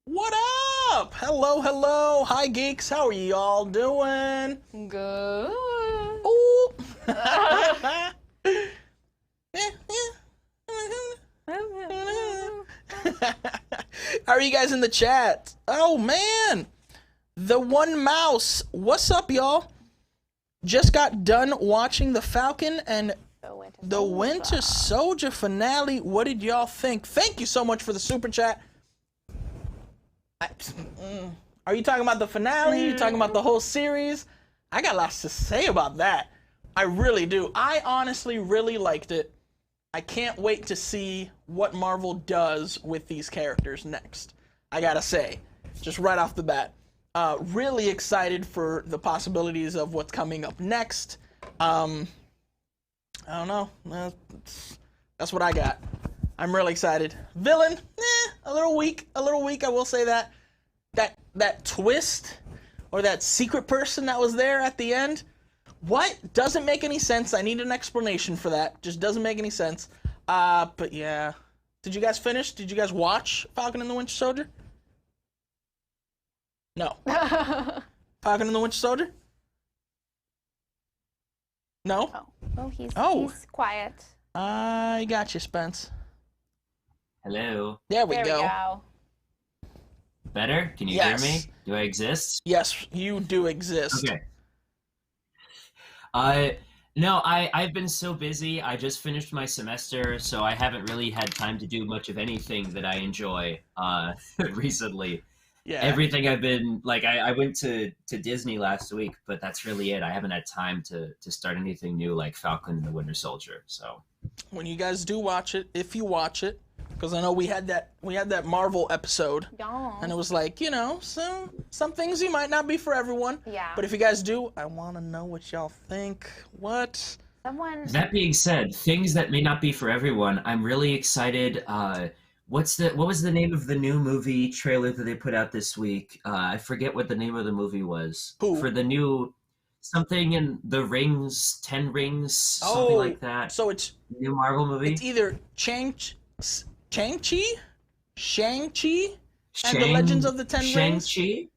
What up? Hello, hello. Hi, geeks. How are y'all doing? Good. Ooh. How are you guys in the chat? Oh, man. The One Mouse. What's up, y'all? Just got done watching The Falcon and the Winter Soldier finale. What did y'all think? Thank you so much for the super chat. Are you talking about the finale? Are you talking about the whole series? I got lots to say about that. I really do. I honestly really liked it. I can't wait to see what Marvel does with these characters next. I gotta say, just right off the bat. Really excited for the possibilities of what's coming up next. I don't know. That's what I got. I'm really excited. Villain, a little weak. A little weak, I will say that. That twist, or that secret person that was there at the end, what? Doesn't make any sense. I need an explanation for that. Just doesn't make any sense. But yeah. Did you guys finish? Did you guys watch Falcon and the Winter Soldier? No. Falcon and the Winter Soldier? No? Oh, he's quiet. I got you, Spence. Hello. There we There go. we go. Better? Can you hear me? Do I exist? Yes, you do exist. Okay. No, I've been so busy. I just finished my semester, so I haven't really had time to do much of anything that I enjoy recently. Yeah. Everything I've been like I went to Disney last week, but that's really it. I haven't had time to start anything new like Falcon and the Winter Soldier. So when you guys do watch it, if you watch it, because I know we had that Marvel episode, Yeah. and it was like, you know, some things you might not be for everyone. Yeah. But if you guys do, I want to know what y'all think. What? that being said, things that may not be for everyone, I'm really excited. What was the name of the new movie trailer that they put out this week? I forget what the name of the movie was. Who? For the new something in the rings, 10 Rings, something like that. So it's new Marvel movie. It's either Shang-Chi, and the Legends of the Ten Rings. Shang-Chi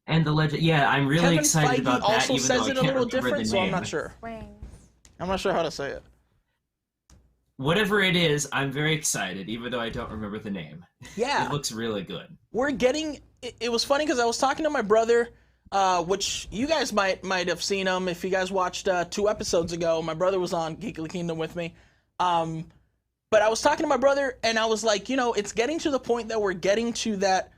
and the Legend. Yeah, I'm really Kevin excited Feige about that. also Even says though I it a can't little remember different, the so I'm name. not sure. Rings. I'm not sure how to say it. Whatever it is, I'm very excited, even though I don't remember the name. Yeah. It looks really good. We're getting. It was funny because I was talking to my brother, which you guys might have seen him if you guys watched 2 episodes ago. My brother was on Geekly Kingdom with me. But I was talking to my brother, and I was like, you know, it's getting to the point that we're getting to that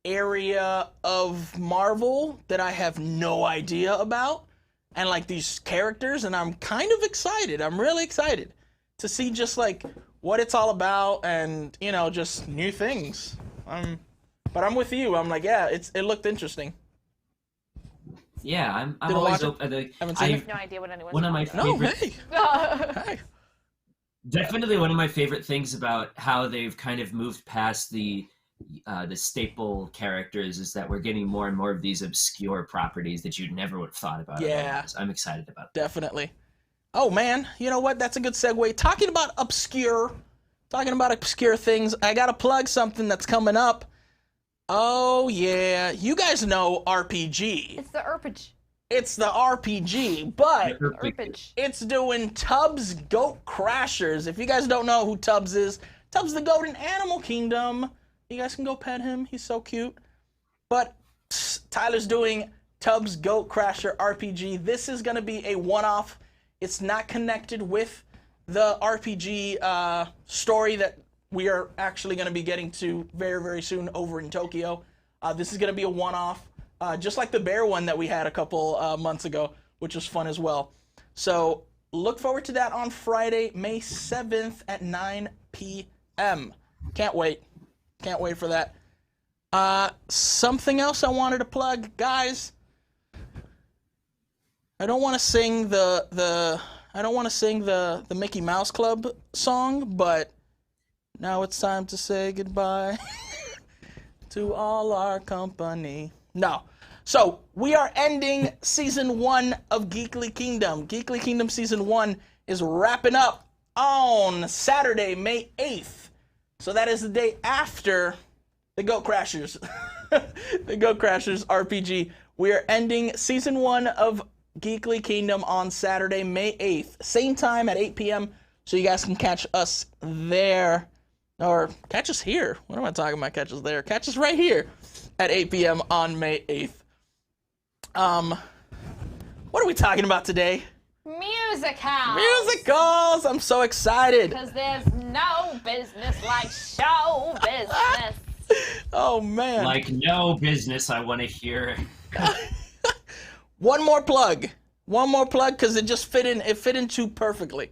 area of Marvel that I have no idea about, and like these characters, and I'm kind of excited. I'm really excited to see just like what it's all about, and you know, just new things. But I'm with you. I'm like, yeah, it looked interesting. Yeah, I'm Didn't always watch it? open. Haven't seen I it? have no idea what anyone's One of my talking No, favorite. hey, hey. Definitely one of my favorite things about how they've kind of moved past the staple characters is that we're getting more and more of these obscure properties that you never would have thought about. Yeah. Otherwise. I'm excited about that. Definitely. Oh man, you know what? That's a good segue. Talking about obscure things, I gotta plug something that's coming up. Oh yeah, you guys know RPG. It's the Erpage. It's the RPG, but Erpage. it's doing Tubbs Goat Crashers. If you guys don't know who Tubbs is, Tubbs the goat in Animal Kingdom. You guys can go pet him. He's so cute. But Tyler's doing Tubbs Goat Crasher RPG. This is going to be a one-off. It's not connected with the RPG story that we are actually going to be getting to very, very soon over in Tokyo. This is going to be a one-off. Just like the bear one that we had a couple months ago, which was fun as well. So look forward to that on Friday, May 7th at 9 p.m. Can't wait. Can't wait for that. Something else I wanted to plug, guys. I don't want to sing the Mickey Mouse Club song, but now it's time to say goodbye to all our company. No. So, we are ending Season 1 of Geekly Kingdom. Geekly Kingdom Season 1 is wrapping up on Saturday, May 8th. So that is the day after the Goat Crashers. The Goat Crashers RPG. We are ending season 1 of Geekly Kingdom on Saturday, May 8th. Same time at 8 p.m. So you guys can catch us there. Or catch us here. What am I talking about? Catch us there. Catch us right here at 8 p.m. on May 8th. What are we talking about today? Musicals. Musicals! I'm so excited. Because there's no business like show business. Oh, man. Like no business, I want to hear. One more plug, because it just fit in too perfectly.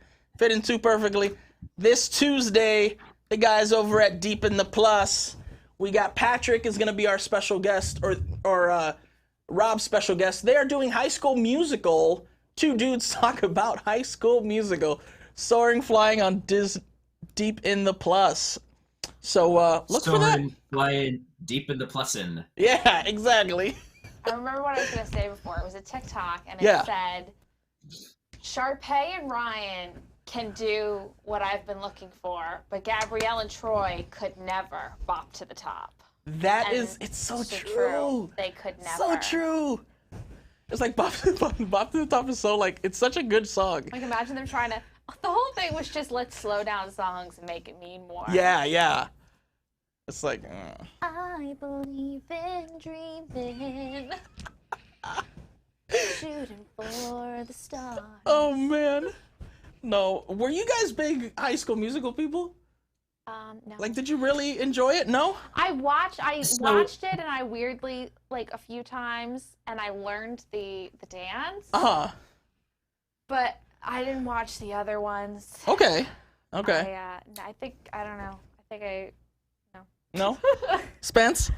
This Tuesday, the guys over at Deep in the Plus, we got Patrick is gonna be our special guest, or Rob's special guest. They are doing High School Musical. Two dudes talk about High School Musical, soaring, flying on Deep in the Plus. So look for that. Soaring, flying, deep in the plusin'. Yeah, exactly. I remember what I was going to say before. It was a TikTok, and it Yeah. said, Sharpay and Ryan can do what I've been looking for, but Gabrielle and Troy could never bop to the top. It's so true. They could never. So true. It's like Bop to the Top is so like, it's such a good song. Like, imagine them trying to, the whole thing was just, let's slow down songs and make it mean more. Yeah. It's like, I believe in dreaming, shooting for the stars. oh man. No. Were you guys big High School Musical people? No. Like, did you really enjoy it? No? I watched it, and I weirdly, like, a few times, and I learned the dance. Uh-huh. But I didn't watch the other ones. Okay. I don't know. No? Spence?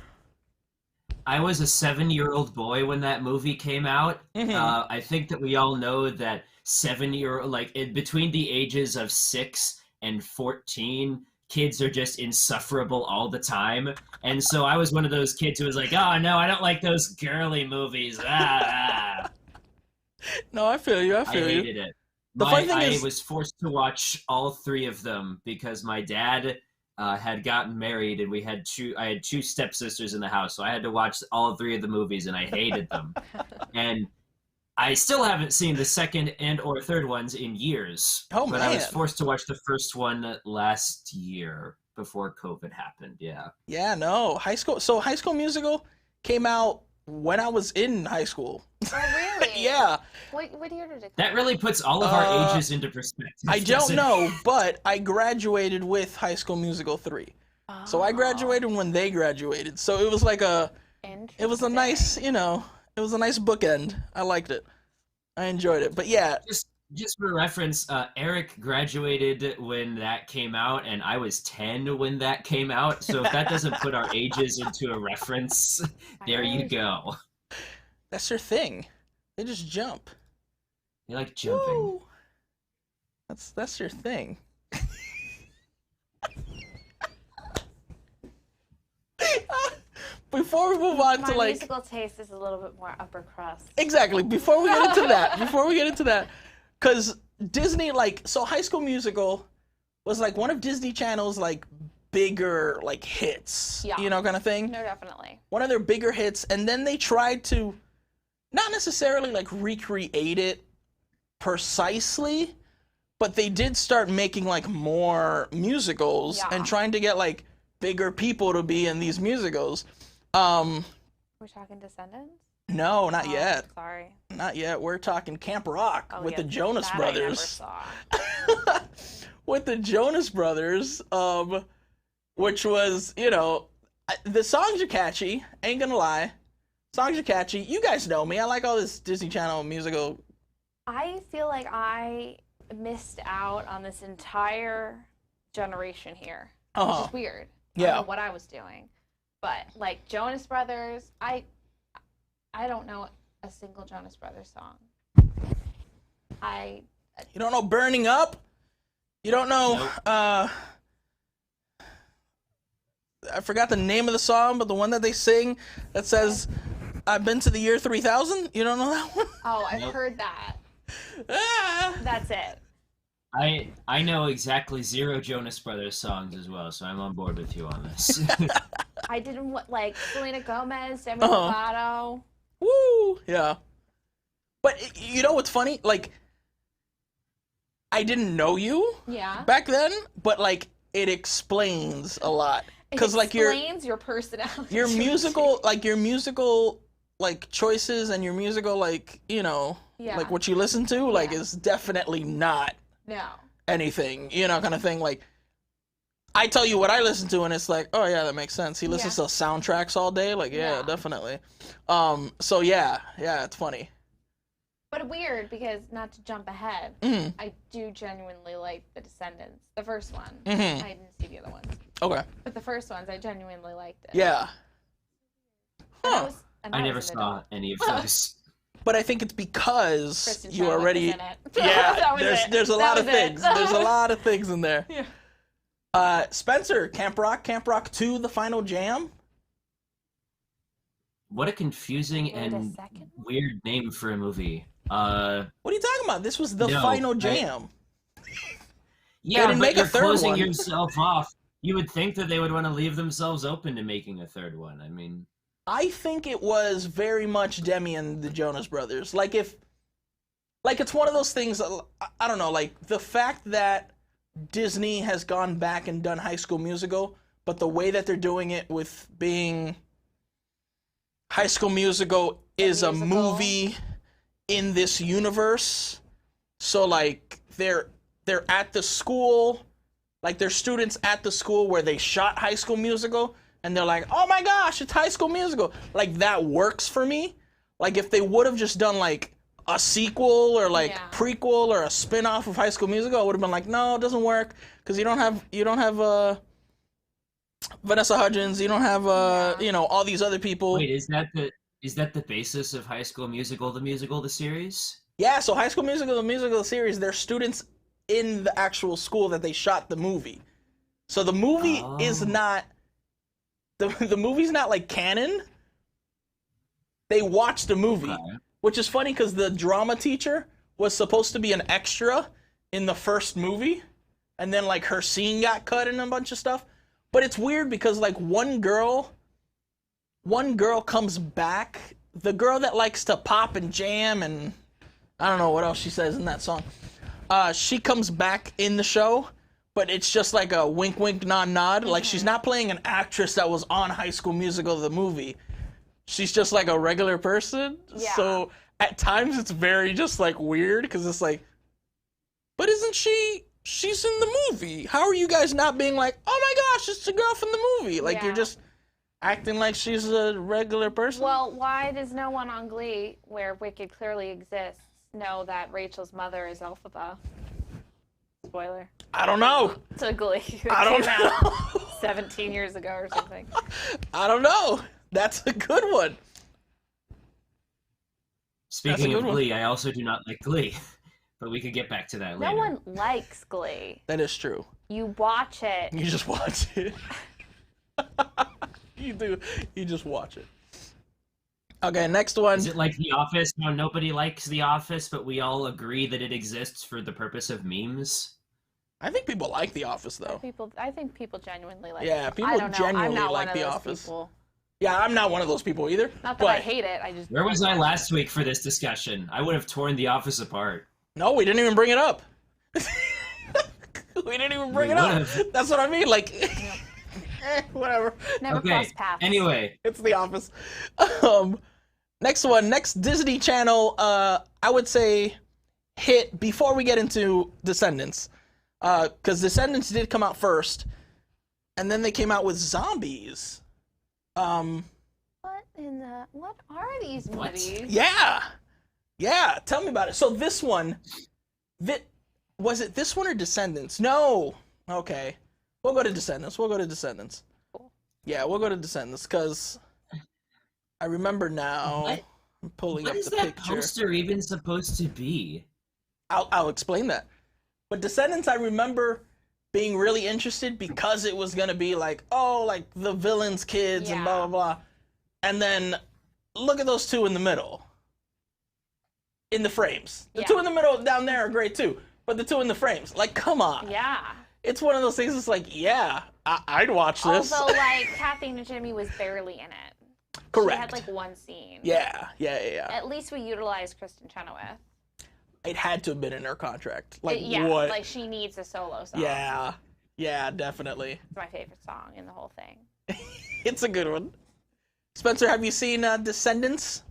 I was a 7-year-old boy when that movie came out. Mhm. I think that we all know that 7-year, like between the ages of 6 and 14, kids are just insufferable all the time. And so I was one of those kids who was like, oh no, I don't like those girly movies. No, I feel you. I hated it. The funny thing I is, was forced to watch all 3 of them because my dad had gotten married, and I had 2 stepsisters in the house, so I had to watch all 3 of the movies, and I hated them. And I still haven't seen the second and or third ones in years. Oh, but I was man. forced to watch the first one last year before COVID happened. Yeah. yeah, no. High School Musical came out when I was in high school. Oh, really? Yeah. What year did it come That really out? puts all of our ages into perspective. I don't doesn't it? know, but I graduated with High School Musical 3. So I graduated when they graduated. So it was like it was a nice, it was a nice bookend. I liked it. I enjoyed it. But yeah. Just for reference, Eric graduated when that came out, and I was 10 when that came out. So if that doesn't put our ages into a reference, there you go. That's your thing. They just jump. You like jumping. Woo. That's your thing. Before we move on to My like musical taste is a little bit more upper crust. exactly before we get into that, because Disney so High School Musical was like one of Disney Channel's like bigger like hits, Yeah. Kind of thing. No, definitely. One of their bigger hits, and then they tried to not necessarily like recreate it precisely, but they did start making like more musicals and trying to get like bigger people to be in these musicals. We're talking Descendants? No, not yet. Sorry. Not yet. We're talking Camp Rock with the Jonas that Brothers. I never saw. With the Jonas Brothers, which was, the songs are catchy. Ain't gonna lie. Songs are catchy. You guys know me. I like all this Disney Channel musical. I feel like I missed out on this entire generation here, which is weird. I don't know what I was doing. But, like, Jonas Brothers, I don't know a single Jonas Brothers song. You don't know Burning Up? You don't know, Nope. I forgot the name of the song, but the one that they sing that says, I've been to the year 3000? You don't know that one? Oh, I've Nope. heard that. Ah. That's it. I know exactly 0 Jonas Brothers songs as well, so I'm on board with you on this. I didn't like Selena Gomez, Demi Lovato. Woo! Yeah. But you know what's funny? Like, I didn't know you back then, but like it explains a lot. Because like your personality. Your musical like choices and your musical like, you know, like what you listen to like is definitely not anything, you know, kind of thing. Like I tell you what I listen to and it's like, oh yeah, that makes sense. He listens to soundtracks all day, like definitely. So yeah, it's funny. But weird because, not to jump ahead, I do genuinely like The Descendants. The first one. I didn't see the other ones. Okay. But the first ones, I genuinely liked it. Yeah. Huh. I never saw any of those. But I think it's because Kristen you already... Yeah, there's a lot of things. There's a lot of things in there. Yeah. Spencer, Camp Rock 2, The Final Jam. What a confusing and weird name for a movie. What are you talking about? This was The Final Jam. Yeah, but you're closing yourself off. You would think that they would want to leave themselves open to making a third one. I mean... I think it was very much Demi and the Jonas Brothers. Like, it's one of those things, I don't know, like, the fact that Disney has gone back and done High School Musical, but the way that they're doing it with being... High School Musical is a movie in this universe. So like they're at the school, like they're students at the school where they shot High School Musical and they're like, "Oh my gosh, it's High School Musical." Like that works for me. Like if they would have just done like a sequel or like prequel or a spin-off of High School Musical, I would have been like, "No, it doesn't work because you don't have Vanessa Hudgens, you don't have you know, all these other people." Wait, is that the basis of High School Musical, the series? Yeah, so High School Musical, the musical series, they're students in the actual school that they shot the movie. So the movie is not the movie's not like canon. They watched the movie, which is funny because the drama teacher was supposed to be an extra in the first movie, and then like her scene got cut and a bunch of stuff. But it's weird because like one girl comes back, the girl that likes to pop and jam and I don't know what else she says in that song. She comes back in the show, but it's just like a wink wink nod nod. Like she's not playing an actress that was on High School Musical the movie. She's just like a regular person. Yeah. So at times it's very just like weird because it's like, but isn't she's in the movie. How are you guys not being like, oh my gosh, it's the girl from the movie? Like, you're just acting like she's a regular person? Well, why does no one on Glee, where Wicked clearly exists, know that Rachel's mother is Elphaba? Spoiler. I don't know. To Glee. I don't know. 17 years ago or something. I don't know. That's a good one. Speaking of Glee, I also do not like Glee. But we could get back to that later. No one likes Glee. That is true. You watch it. You just watch it. You do. You just watch it. Okay, next one. Is it like The Office? How nobody likes The Office, but we all agree that it exists for the purpose of memes? I think people like The Office, though. I think people genuinely like it. Yeah, people genuinely like The Office. People. Yeah, I'm not one of those people either. Not that I hate it. I just. Where was I last week for this discussion? I would have torn The Office apart. No, we didn't even bring it up. We didn't even bring it up. That's what I mean. Like, whatever. Never cross paths. Anyway, it's The Office. Next Disney Channel. I would say hit before we get into Descendants, because Descendants did come out first, and then they came out with Zombies. What are these movies? Yeah, tell me about it. So this one, was it this one or Descendants? No. Okay. We'll go to Descendants. Cool. Yeah, we'll go to Descendants, because I remember now. I'm pulling up the picture. What is that poster even supposed to be? I'll explain that. But Descendants, I remember being really interested because it was going to be like, oh, like the villain's kids and blah, blah, blah. And then look at those two in the middle. In the frames. The two in the middle down there are great too. But the two in the frames, like, come on. Yeah. It's one of those things that's like, I'd watch this. Also, like, Kathy and Jimmy was barely in it. Correct. She had like one scene. Yeah. At least we utilized Kristen Chenoweth. It had to have been in her contract. Like, yeah, what? like she needs a solo song. Yeah, definitely. It's my favorite song in the whole thing. It's a good one. Spencer, have you seen Descendants?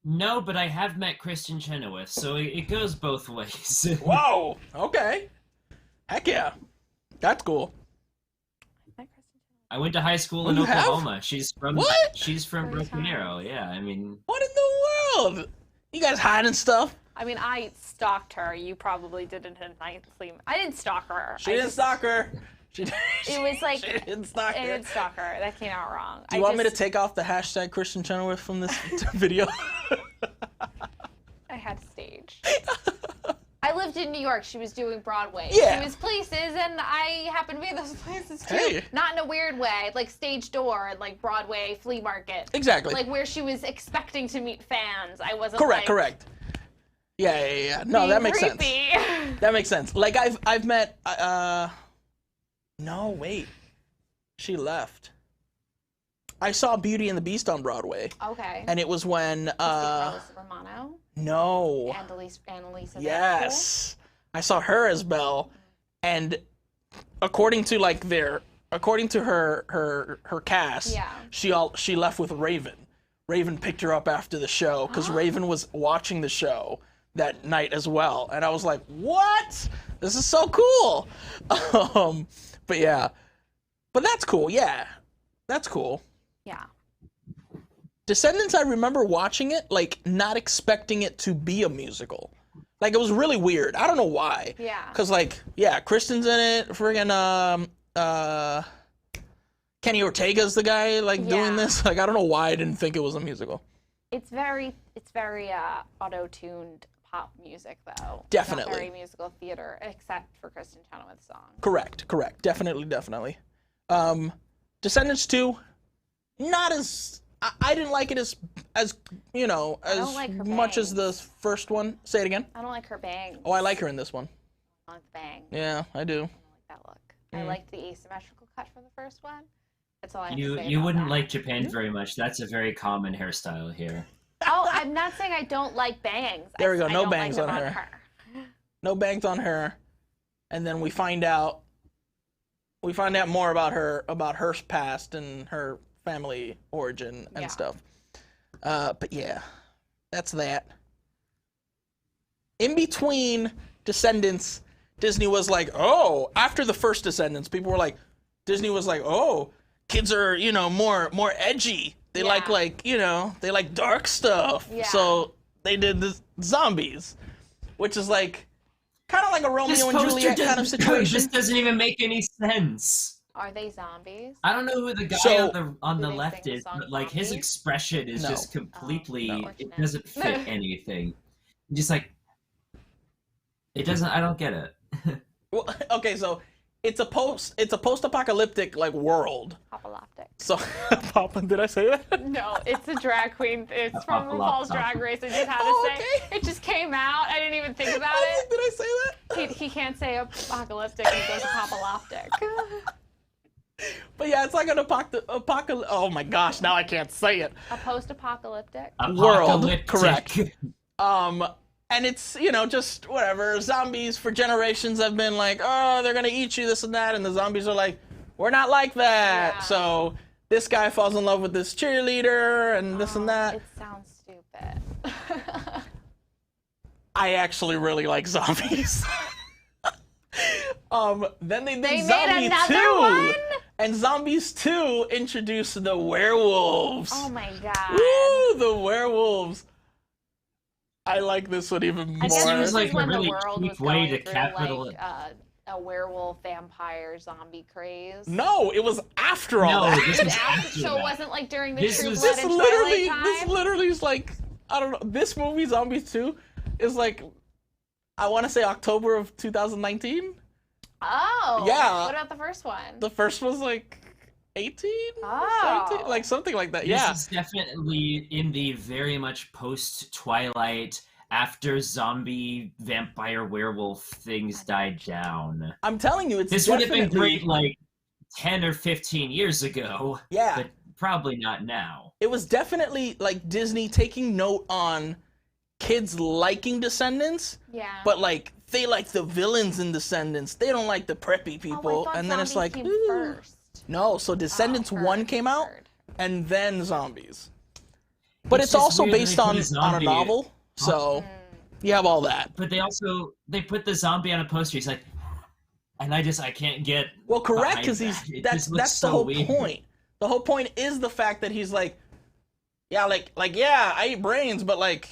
No, but I have met Kristen Chenoweth, so it goes both ways. Whoa! Okay. Heck yeah. That's cool. I went to high school in Oklahoma. She's from Broken Arrow. Yeah, I mean. What in the world? You guys hiding stuff? I mean, I stalked her. You probably didn't nicely. I didn't stalk her. She didn't stalk her. It was like she didn't stalk her. I didn't stalk her. That came out wrong. Do you want me to take off the hashtag Kristen Chenoweth from this video? I had stage. I lived in New York. She was doing Broadway. Yeah. She was places, and I happened to be in those places too. Hey. Not in a weird way, like stage door, like Broadway flea market. Exactly. Like where she was expecting to meet fans. I wasn't. Correct. Yeah. No, that makes sense. That makes sense. Like I've met. No, wait. She left. I saw Beauty and the Beast on Broadway. Okay. And it was when Romano. No. Annalisa. Yes. I saw her as Belle, and according to her cast, she left with Raven. Raven picked her up after the show because Raven was watching the show that night as well, and I was like, "What? This is so cool!" But yeah, but that's cool. Yeah, that's cool. Yeah. Descendants, I remember watching it, like, not expecting it to be a musical. Like, it was really weird. I don't know why. Yeah. Because, like, yeah, Kristen's in it. Friggin', Kenny Ortega's the guy, like, doing this. Like, I don't know why I didn't think it was a musical. It's very auto-tuned pop music, though. Definitely. It's not very musical theater, except for Kristen Chenoweth's song. Correct. Definitely. Descendants 2, not as... I didn't like it as you know, as much as the first one. Say it again. I don't like her bangs. Oh, I like her in this one. I like the bangs. Yeah, I do. I don't like that look. I liked the asymmetrical cut from the first one. That's all I have to say You wouldn't that. like Japan very much. That's a very common hairstyle here. Oh, I'm not saying I don't like bangs. There we go. No bangs like on her. No bangs on her. And then we find out more about her past and her family origin and stuff. But yeah, that's that. In between Descendants, Disney was like, oh, after the first Descendants, people were like, Disney was like, oh, kids are, you know, more edgy. They like, you know, they like dark stuff. Yeah. So they did the zombies, which is like kind of like a Romeo and Juliet kind of situation. This doesn't even make any sense. Are they zombies? I don't know who the guy on the left is, but like his expression is just completely it doesn't fit anything. Just like it doesn't. I don't get it. Well, okay, so it's a post-apocalyptic like world. Apocalyptic. So, did I say that? No, it's a drag queen. It's from RuPaul's Drag Race. I just had to say. It just came out. I didn't even think about it. Did I say that? He can't say apocalyptic. He goes apocalyptic. But yeah, it's like an apocalyptic. Oh my gosh, now I can't say it. A post-apocalyptic world, correct. And it's, you know, just whatever. Zombies for generations have been like, oh, they're gonna eat you, this and that, and the zombies are like, we're not like that. Yeah. So this guy falls in love with this cheerleader and this and that. It sounds stupid. I actually really like zombies. Then they did Zombie 2. One? And Zombies 2 introduced the werewolves. Oh my god. Woo, the werewolves. I like this one even more. I guess it was like when a really the world cheap was way going to through, a werewolf vampire zombie craze. No, it was after all that. This was after so that. it wasn't like during the True Blood this and Twilight time? This literally is like, I don't know, this movie, Zombies 2, is like, I want to say October of 2019? Oh. Yeah. What about the first one? The first was like 18? Oh. 17? Like something like that, This is definitely in the very much post-Twilight, after zombie, vampire, werewolf things died down. I'm telling you, it's This would have been great, like, 10 or 15 years ago. Yeah. But probably not now. It was definitely like Disney taking note on kids liking Descendants. Yeah. But like they like the villains in Descendants. They don't like the preppy people. I and then it's like first. No, so Descendants 1 came out and then Zombies. But it's just also weird based on a novel. So you have all that. But they put the zombie on a poster. He's like, and I can't get. Well, correct, because that's the whole weird. point. The whole point is the fact that he's like, yeah, yeah, I eat brains, but like,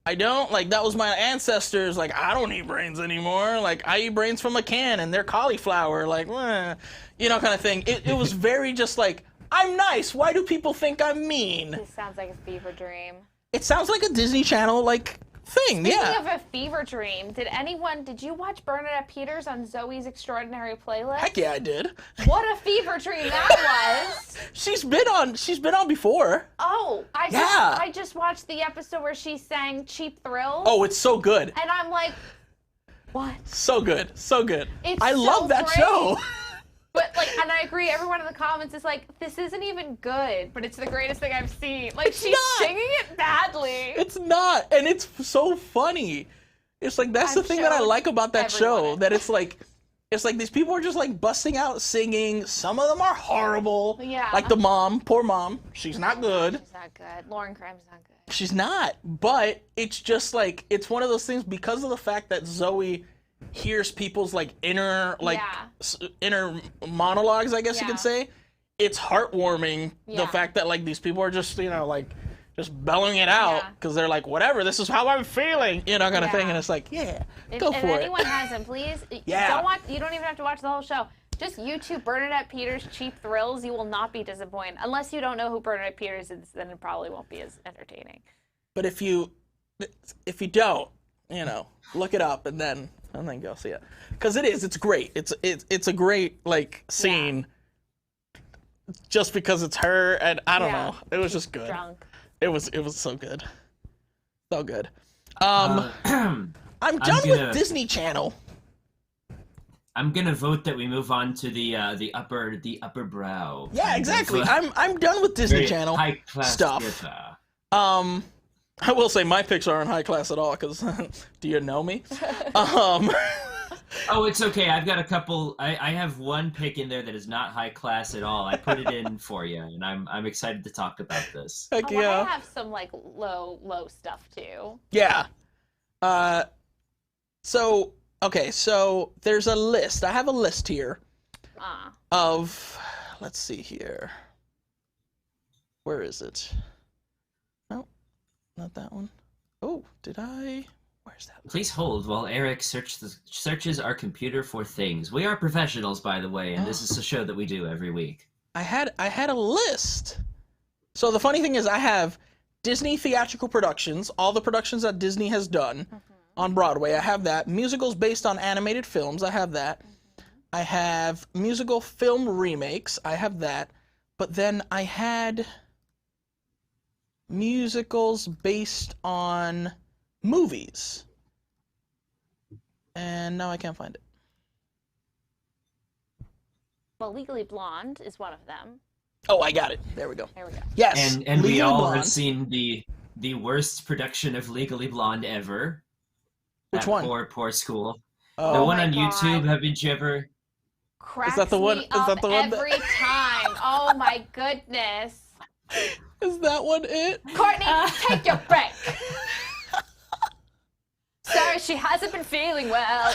I don't, like, that was my ancestors, like, I don't eat brains anymore, like, I eat brains from a can, and they're cauliflower, like, you know, kind of thing. It was very just like, I'm nice, why do people think I'm mean? This sounds like a fever dream. It sounds like a Disney Channel, like, thing. Speaking yeah. of a fever dream, did you watch Bernadette Peters on Zoe's Extraordinary Playlist? Heck yeah, I did. What a fever dream that was. She's been on before. Oh, I just watched the episode where she sang Cheap Thrills. Oh, it's so good. And I'm like, what? So good. So good. I love that show. But like, and I agree, everyone in the comments is like, this isn't even good, but it's the greatest thing I've seen. Like, she's singing it badly. It's not, and it's so funny. It's like, that's the thing that I like about that show, that it's like these people are just like busting out singing. Some of them are horrible. Yeah. Like the mom, poor mom. She's not good. She's not good. Lauren Crime's not good. She's not, but it's just like, it's one of those things because of the fact that Zoe hears people's like inner monologues, I guess you could say. It's heartwarming, the fact that like these people are just, you know, like just bellowing it out because they're like, whatever, this is how I'm feeling, you know, kind of thing. And it's like, go for it. If anyone hasn't, please, you don't even have to watch the whole show. Just YouTube Bernadette Peters Cheap Thrills. You will not be disappointed. Unless you don't know who Bernadette Peters is, then it probably won't be as entertaining. But if you don't, you know, look it up and then go see it, because it's great. It's a great like scene, just because it's her, and I don't know. It was just good. Drunk. It was so good, so good. I'm done with Disney Channel. I'm gonna vote that we move on to the upper brow. Yeah, exactly. I'm done with Disney Channel high class stuff. Theater. I will say my picks aren't high class at all, because do you know me? Oh, it's okay. I've got a couple. I have one pick in there that is not high class at all. I put it in for you, and I'm excited to talk about this. Heck yeah. I have some like low stuff too. Yeah. So there's a list. I have a list here of, let's see here. Where is it? Not that one. Oh, did I? Where's that? Please hold while Eric searches our computer for things. We are professionals, by the way, and this is a show that we do every week. I had a list. So the funny thing is, I have Disney theatrical productions, all the productions that Disney has done on Broadway. I have that. Musicals based on animated films. I have that. I have musical film remakes. I have that. But then I had musicals based on movies, and now I can't find it. Well, Legally Blonde is one of them. Oh, I got it. There we go. Yes, and we all Blonde. have seen the worst production of Legally Blonde ever. Which one? Poor school. Oh, the one on YouTube. Haven't you ever? Cracks is that the one? Me up every time. Oh my goodness. Is that one it? Courtney, take your break. Sorry, she hasn't been feeling well.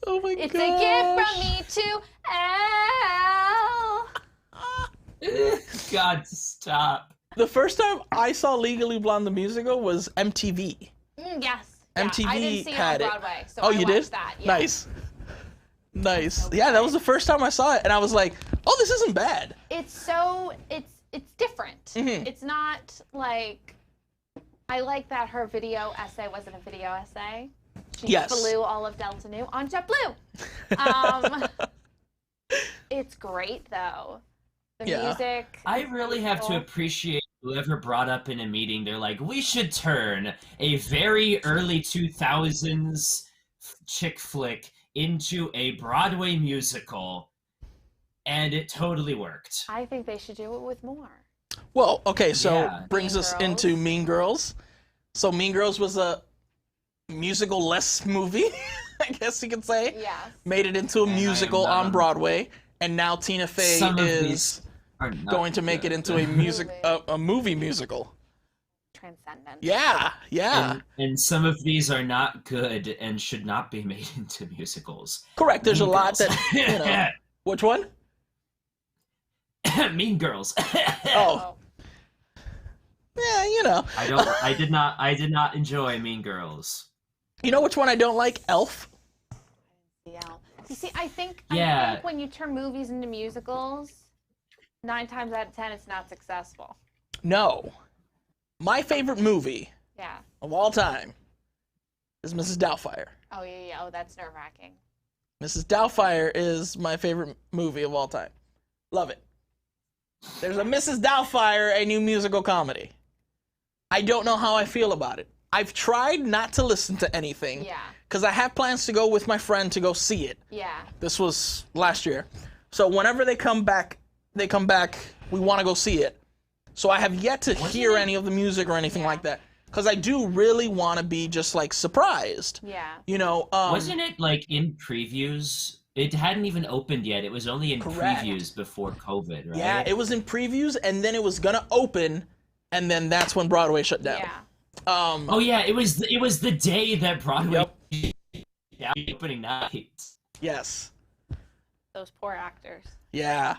Oh my god. It's a gift from me to Elle. God, stop. The first time I saw Legally Blonde the musical was MTV. Yes. MTV I didn't see had it on Broadway, so oh, I you watched did? that. Yeah. Nice. Okay. Yeah, that was the first time I saw it, and I was like, "Oh, this isn't bad." It's different. Mm-hmm. It's not like, I like that her video essay wasn't a video essay. She flew all of Delta Nu on JetBlue. It's great though. The music. I really have to appreciate whoever brought up in a meeting. They're like, we should turn a very early 2000s chick flick into a Broadway musical, and it totally worked. I think they should do it with more. Well, okay, so brings us into Mean Girls. So Mean Girls was a musical-less movie, I guess you could say. Yeah. Made it into a musical on Broadway, and now Tina Fey is going to make it into a movie musical. Transcendent. Yeah. And some of these are not good and should not be made into musicals. Correct. There's a lot that, Which one? Mean Girls. Oh. Yeah, I did not enjoy Mean Girls. You know which one I don't like? Elf. Yeah. You see, I think when you turn movies into musicals, 9 times out of 10 it's not successful. No. My favorite movie of all time is Mrs. Doubtfire. Oh, yeah. Oh, that's nerve-wracking. Mrs. Doubtfire is my favorite movie of all time. Love it. There's a Mrs. Doubtfire, a new musical comedy. I don't know how I feel about it. I've tried not to listen to anything. Yeah. Because I have plans to go with my friend to go see it. Yeah. This was last year. So whenever they come back, we want to go see it. So I have yet to hear any of the music or anything like that. Because I do really want to be just, like, surprised. Yeah. You know, wasn't it, like, in previews? It hadn't even opened yet. It was only in previews before COVID, right? Yeah, it was in previews, and then it was going to open, and then that's when Broadway shut down. Yeah. It was the day that Broadway opening night. Yes. Those poor actors. Yeah.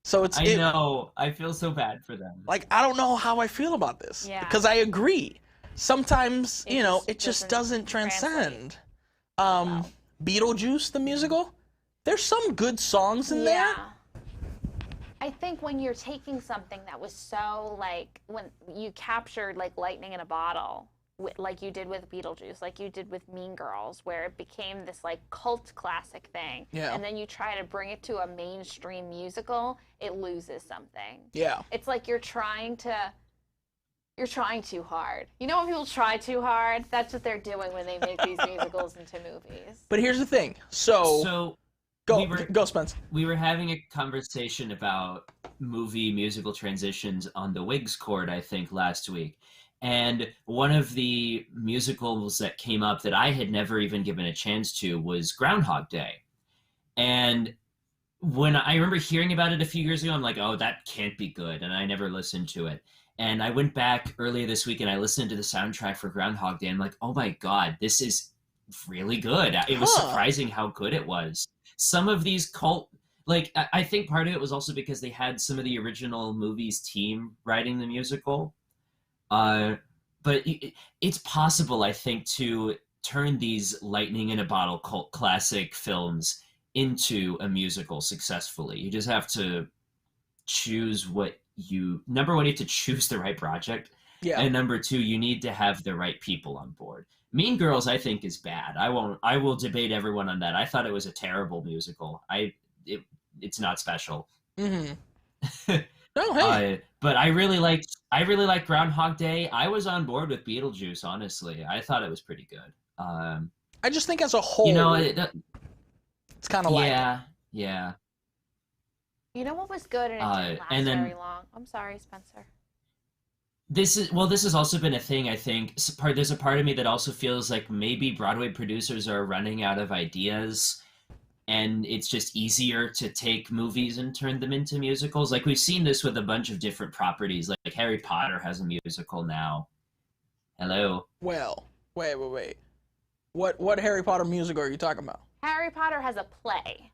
So I know. I feel so bad for them. Like, I don't know how I feel about this. Yeah. Because I agree. Sometimes, it just doesn't transcend. Beetlejuice, the musical, there's some good songs in there. I think when you're taking something that was so, like, when you captured, like, lightning in a bottle, like you did with Beetlejuice, like you did with Mean Girls, where it became this, like, cult classic thing, and then you try to bring it to a mainstream musical, it loses something. Yeah. It's like you're trying too hard. You know when people try too hard? That's what they're doing when they make these musicals into movies. But here's the thing. So go, Spence. We were having a conversation about musical transitions on the WIGS court, I think, last week. And one of the musicals that came up that I had never even given a chance to was Groundhog Day. And when I remember hearing about it a few years ago, I'm like, oh, that can't be good. And I never listened to it. And I went back earlier this week and I listened to the soundtrack for Groundhog Day. And I'm like, oh my God, this is really good. It was surprising how good it was. Some of these I think part of it was also because they had some of the original movies team writing the musical. But it's possible, I think, to turn these lightning in a bottle cult classic films into a musical successfully. You just have to choose number one, you have to choose the right project. Yeah. And number two, you need to have the right people on board. Mean Girls, I think, is bad. I will debate everyone on that. I thought it was a terrible musical. It's not special. Mm-hmm. Oh, hey. But I really liked Groundhog Day. I was on board with Beetlejuice, honestly. I thought it was pretty good. I just think as a whole, it's kind of like yeah. You know what was good and it didn't last very long? I'm sorry, Spencer. This has also been a thing, I think. There's a part of me that also feels like maybe Broadway producers are running out of ideas, and it's just easier to take movies and turn them into musicals. Like, we've seen this with a bunch of different properties. Like Harry Potter has a musical now. Hello? Well, wait. What Harry Potter musical are you talking about? Harry Potter has a play.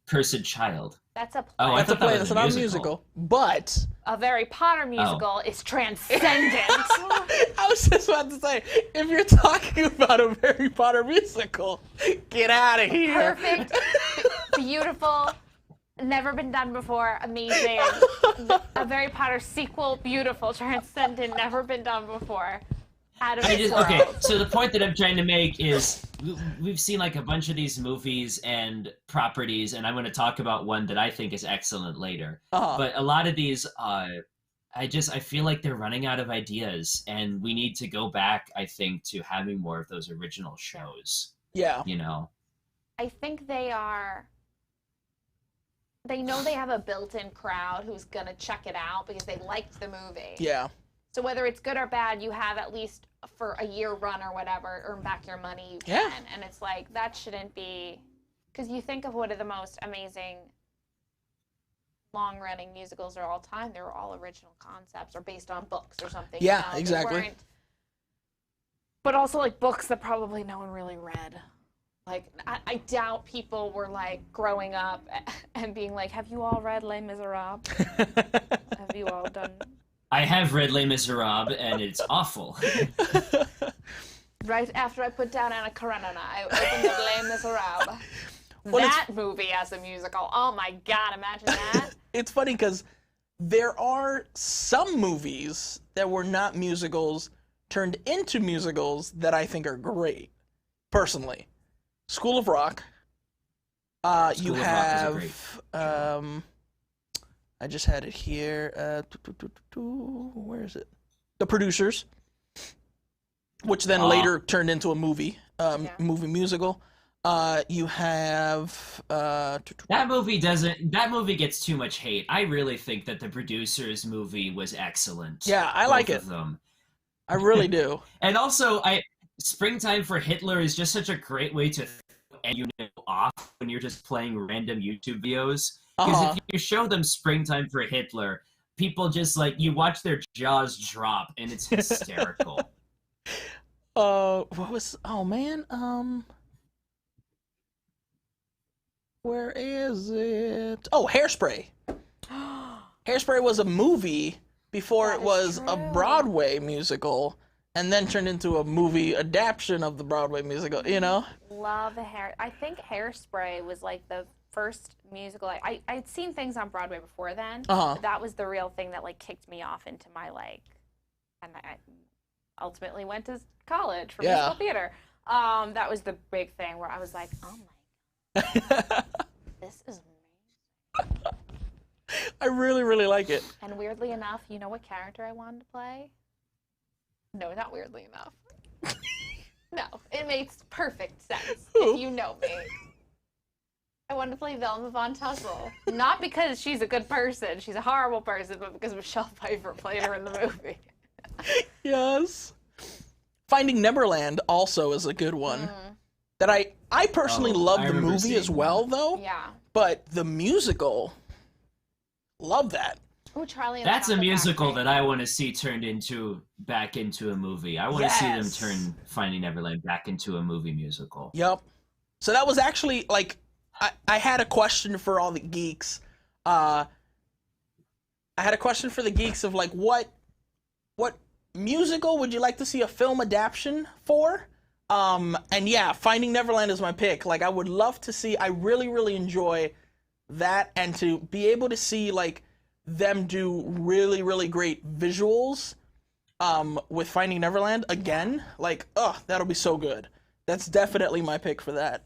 Cursed Child. That's a play. Oh, I thought that was not a musical. But a Harry Potter musical is transcendent. I was just about to say, if you're talking about a Harry Potter musical, get out of here. Perfect, beautiful, never been done before, amazing. A Harry Potter sequel, beautiful, transcendent, never been done before. Okay, so the point that I'm trying to make is we've seen like a bunch of these movies and properties, and I'm going to talk about one that I think is excellent later. But a lot of these, I feel like they're running out of ideas, and we need to go back, I think, to having more of those original shows. Yeah. You know? I think they know they have a built-in crowd who's gonna check it out because they liked the movie. Yeah. So whether it's good or bad, you have at least for a year run or whatever, earn back your money, you can. Yeah. And it's like, that shouldn't be, because you think of one of the most amazing long-running musicals of all time, they were all original concepts or based on books or something. Yeah, exactly. But also like books that probably no one really read. Like, I doubt people were like growing up and being like, have you all read Les Miserables? Have you all done... I have read Les Miserables, and it's awful. Right after I put down Anna Karenina, I opened up Les Miserables. Well, that movie as a musical, oh my God, imagine that. It's funny because there are some movies that were not musicals turned into musicals that I think are great, personally. School of Rock. You have... I just had it here. Where is it? The Producers, which then later turned into a movie, movie musical. You have that movie gets too much hate. I really think that The Producers movie was excellent. Yeah, I like it. Them. I really do. And also, Springtime for Hitler is just such a great way to end off when you're just playing random YouTube videos. Because if you show them Springtime for Hitler, people just you watch their jaws drop, and it's hysterical. What was? Oh man, where is it? Oh, Hairspray. Hairspray was a movie before it was a Broadway musical, and then turned into a movie adaptation of the Broadway musical. You know. Love I think Hairspray was like the first musical. I'd seen things on Broadway before then, but that was the real thing that kicked me off into my and I ultimately went to college for musical theater. That was the big thing where I was like, oh my God, this is amazing. I really, really like it. And weirdly enough, you know what character I wanted to play? No, not weirdly enough. No, it makes perfect sense if you know me. I wanted to play Velma Von Tussle. Not because she's a good person, she's a horrible person, but because Michelle Pfeiffer played her in the movie. Yes. Finding Neverland also is a good one. That I personally love the movie as well, though. Yeah. But the musical, love that. Oh, Charlie and That's a musical that I want to see turned back into a movie. I want to see them turn Finding Neverland back into a movie musical. Yep. So that was actually I had a question for all the geeks. I had a question for the geeks of what musical would you like to see a film adaptation for? And yeah, Finding Neverland is my pick. I would love to see. I really, really enjoy that, and to be able to see them do really, really great visuals with Finding Neverland again. That'll be so good. That's definitely my pick for that.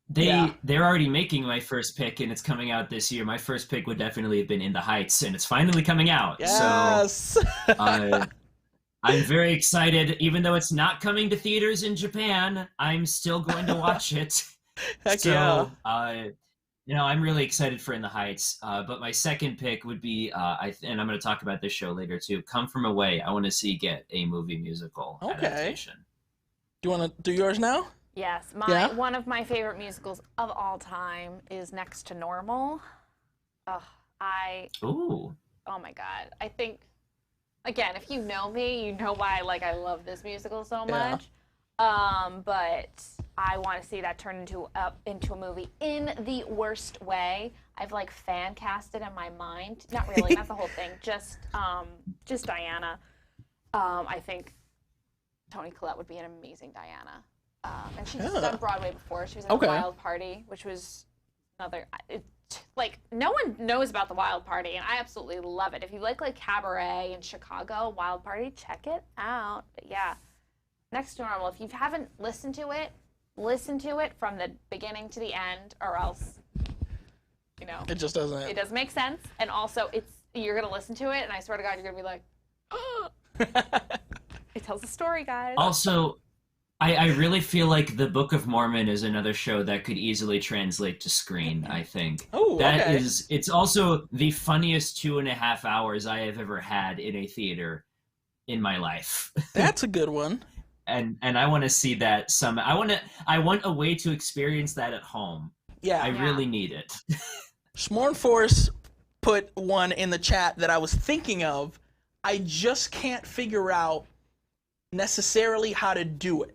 They're already making my first pick, and it's coming out this year. My first pick would definitely have been In the Heights, and it's finally coming out. Yes. So I'm very excited. Even though it's not coming to theaters in Japan, I'm still going to watch it. Heck yeah. I'm really excited for In the Heights. But my second pick would be, and I'm going to talk about this show later too, Come From Away. I want to see get a movie musical adaptation. Do you want to do yours now? Yes, one of my favorite musicals of all time is Next to Normal. Oh my God. I think, again, if you know me, you know why I love this musical so much. But I want to see that turn into a movie in the worst way. I've fan casted in my mind. Not really, not the whole thing. Just Diana. I think Toni Collette would be an amazing Diana. And she's done Broadway before. She was in Wild Party, which was another. No one knows about the Wild Party, and I absolutely love it. If you like Cabaret in Chicago, Wild Party, check it out. But yeah, Next to Normal. If you haven't listened to it, listen to it from the beginning to the end, or else, it just doesn't. It doesn't make sense, and also you're gonna listen to it, and I swear to God, you're gonna be like, oh. It tells a story, guys. Also, I really feel like the Book of Mormon is another show that could easily translate to screen, I think. Oh, That okay. it's also the funniest 2.5 hours I have ever had in a theater in my life. That's a good one. And I want to see that I want a way to experience that at home. Yeah. I really need it. Smornforce put one in the chat that I was thinking of. I just can't figure out necessarily how to do it.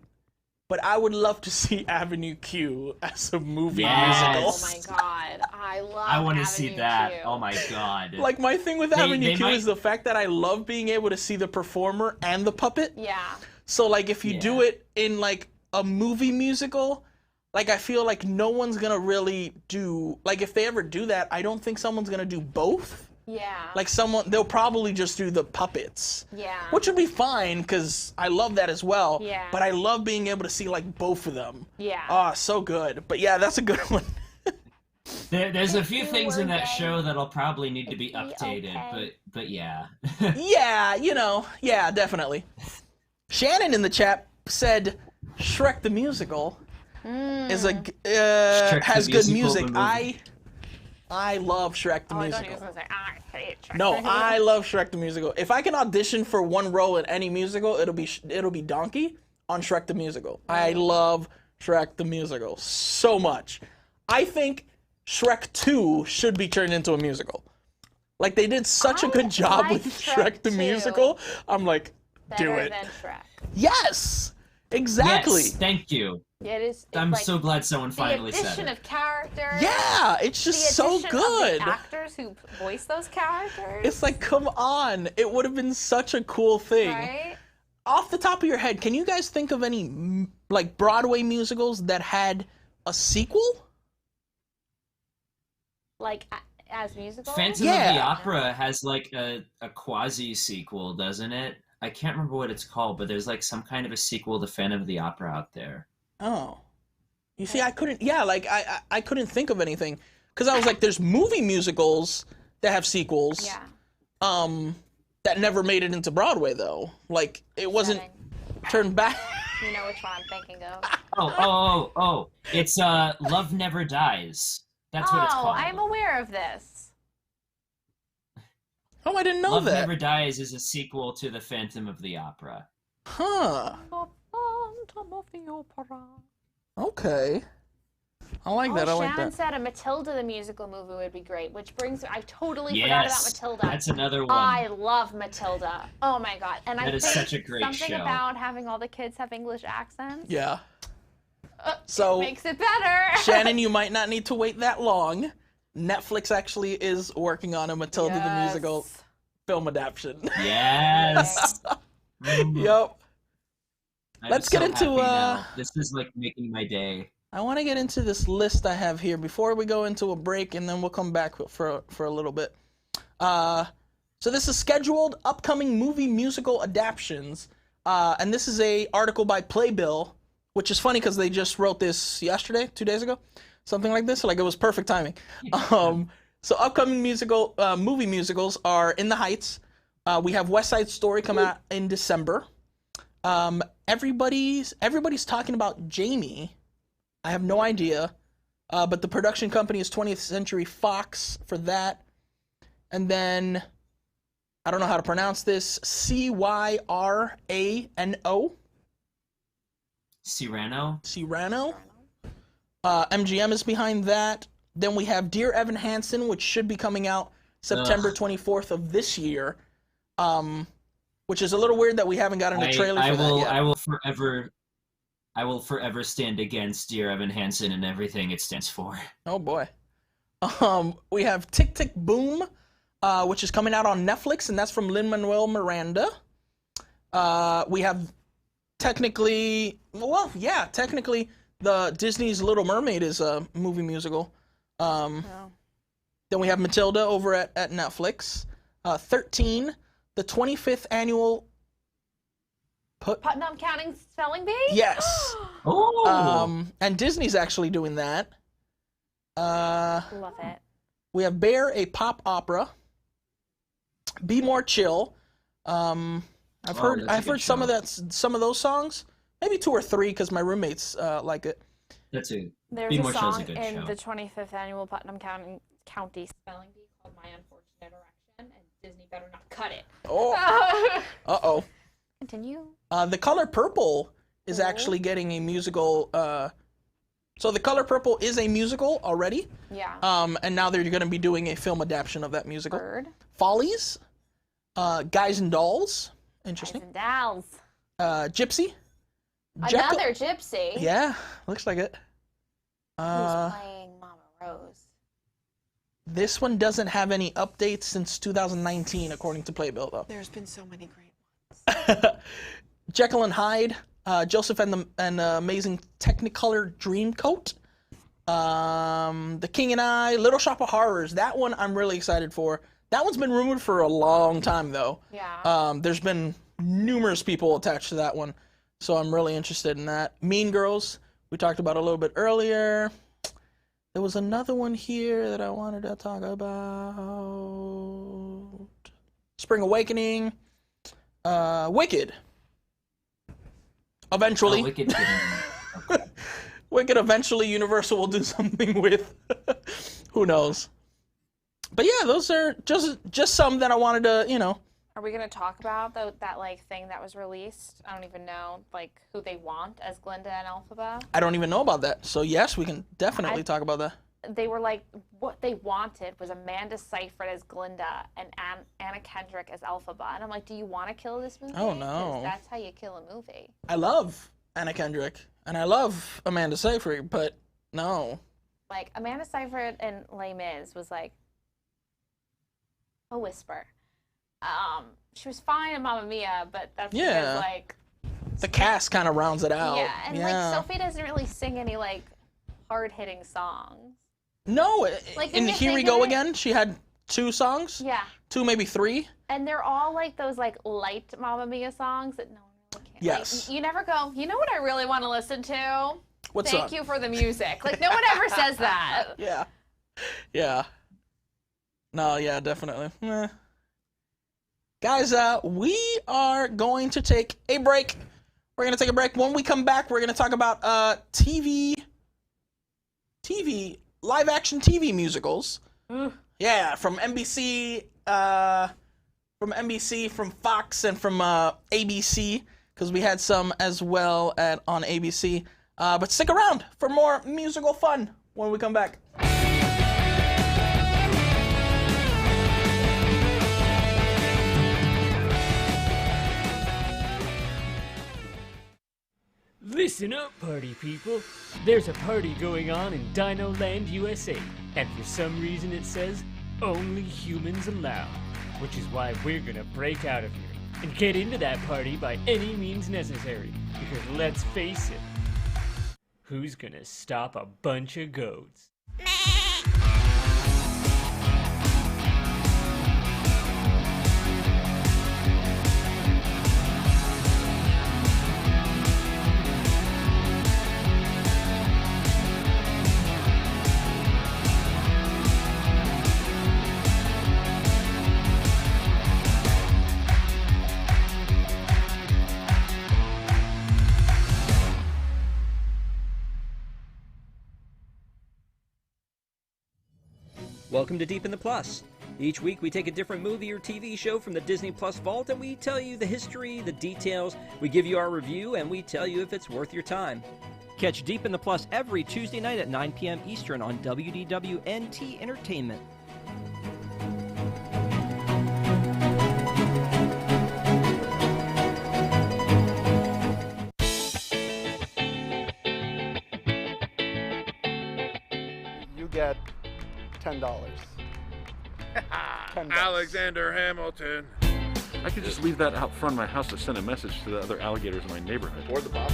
But I would love to see Avenue Q as a movie musical. Oh my god, I want to see that. Oh my god. Like, my thing with Avenue Q is the fact that I love being able to see the performer and the puppet. Yeah. So, like, if you do it in, like, a movie musical, like, I feel like no one's gonna really do... Like, if they ever do that, I don't think someone's gonna do both. Yeah. Like, they'll probably just do the puppets. Yeah. Which would be fine, because I love that as well. Yeah. But I love being able to see, like, both of them. Yeah. Oh, so good. But yeah, that's a good one. There's a few things in that show that'll probably need to be updated, but yeah. Yeah, yeah, definitely. Shannon in the chat said Shrek the Musical is has good music. I love Shrek the Musical. I hate Shrek. No, I love Shrek the Musical. If I can audition for one role in any musical, it'll be Donkey on Shrek the Musical. I love Shrek the Musical so much. I think Shrek 2 should be turned into a musical. Like, they did such a good job with Shrek the Musical. I'm like, do it. Better than Shrek. Yes, exactly. Yes, thank you. Yeah, it is. I'm so glad someone finally said it. The addition of characters. Yeah, it's just so good. Of the actors who voice those characters. It's like, come on. It would have been such a cool thing. Right? Off the top of your head, can you guys think of any, like, Broadway musicals that had a sequel? Like, as musicals? Phantom of the Opera has, like, a quasi-sequel, doesn't it? I can't remember what it's called, but there's, like, some kind of a sequel to Phantom of the Opera out there. Oh. You see, I couldn't think of anything. Because I was like, there's movie musicals that have sequels. Yeah. That never made it into Broadway, though. Like, it wasn't turned back. You know which one I'm thinking of. Oh. It's, Love Never Dies. That's what it's called. Oh, I'm aware of this. Oh, I didn't know Love that. Never Dies is a sequel to the Phantom of the Opera. Huh. The Phantom of the Opera. Okay. I like that. I like Shannon that. said a Matilda the musical movie would be great, which brings me... I totally forgot about Matilda. That's another one. I love Matilda. Oh my god. And that is such a great something show. about having all the kids have English accents. Yeah. So it makes it better. Shannon, you might not need to wait that long. Netflix actually is working on a Matilda the musical film adaptation. Yes. Yep. Let's get into this is like making my day. I want to get into this list I have here before we go into a break, and then we'll come back for a little bit. So this is scheduled upcoming movie musical adaptions, and this is a article by Playbill, which is funny because they just wrote this yesterday, 2 days ago, something like this. Like, it was perfect timing. So upcoming movie musicals are In the Heights. We have West Side Story come out in December. Everybody's talking about Jamie. I have no idea, but the production company is 20th Century Fox for that. And then, I don't know how to pronounce this, Cyrano. Cyrano. MGM is behind that. Then we have Dear Evan Hansen, which should be coming out September 24th of this year. Which is a little weird that we haven't gotten a trailer for that yet. I will forever stand against Dear Evan Hansen and everything it stands for. Oh boy. We have Tick Tick Boom, which is coming out on Netflix, and that's from Lin-Manuel Miranda. We have technically, the Disney's Little Mermaid is a movie musical. Then we have Matilda over at Netflix. 13, the 25th annual Putnam Counting Spelling Bee? Yes. And Disney's actually doing that. Love it. We have Bear, a pop opera. Be More Chill. I've heard some of those songs, Maybe 2 or 3 because my roommates like it. That's it. There's a song in the 25th annual Putnam County Spelling Bee called "My Unfortunate Erection," and Disney better not cut it. Oh. Uh-oh. Continue. The Color Purple is actually getting a musical. So The Color Purple is a musical already. Yeah. And now they're going to be doing a film adaptation of that musical. Bird. Follies. Guys and Dolls. Interesting. Guys and Dolls. Gypsy. Another Gypsy. Yeah, looks like it. Who's playing Mama Rose? This one doesn't have any updates since 2019, according to Playbill, though. There's been so many great ones. Jekyll and Hyde, Joseph and the Amazing Technicolor Dreamcoat, The King and I, Little Shop of Horrors. That one I'm really excited for. That one's been rumored for a long time, though. Yeah. There's been numerous people attached to that one, so I'm really interested in that. Mean Girls, we talked about a little bit earlier. There was another one here that I wanted to talk about. Spring Awakening. Wicked. Eventually. Oh, Wicked. Okay. Wicked eventually Universal will do something with. Who knows? But yeah, those are just some that I wanted to, you know. Are we gonna talk about that like thing that was released? I don't even know like who they want as Glinda and Elphaba. I don't even know about that. So yes, we can definitely talk about that. They were like, what they wanted was Amanda Seyfried as Glinda and Anna Kendrick as Elphaba. And I'm like, do you want to kill this movie? Oh no. 'Cause that's how you kill a movie. I love Anna Kendrick and I love Amanda Seyfried, but no. Like Amanda Seyfried in Les Mis was like a whisper. She was fine in Mamma Mia, but that's because like the cast kind of rounds it out. Yeah, and like Sophie doesn't really sing any like hard-hitting songs. No, like in Here We Go Again, she had 2 songs. Yeah. 2, maybe 3. And they're all like those like light Mamma Mia songs that no one really can. Yes. Like, you never go, you know what I really want to listen to? What Thank song? you for the music. Like no one ever says that. Yeah. Yeah. No, yeah, definitely. Guys, we are going to take a break. We're going to take a break. When we come back, we're going to talk about live action TV musicals. Yeah, from NBC, from Fox, and from ABC, because we had some as well on ABC. But stick around for more musical fun when we come back. Listen up, party people. There's a party going on in Dino Land, USA, and for some reason it says, only humans allowed, which is why we're gonna break out of here and get into that party by any means necessary, because let's face it, who's gonna stop a bunch of goats? Welcome to Deep in the Plus. Each week we take a different movie or TV show from the Disney Plus vault and we tell you the history, the details, we give you our review, and we tell you if it's worth your time. Catch Deep in the Plus every Tuesday night at 9 p.m. Eastern on WDWNT Entertainment. You get $10. Alexander Hamilton. I could just leave that out front of my house to send a message to the other alligators in my neighborhood. Or the Bob.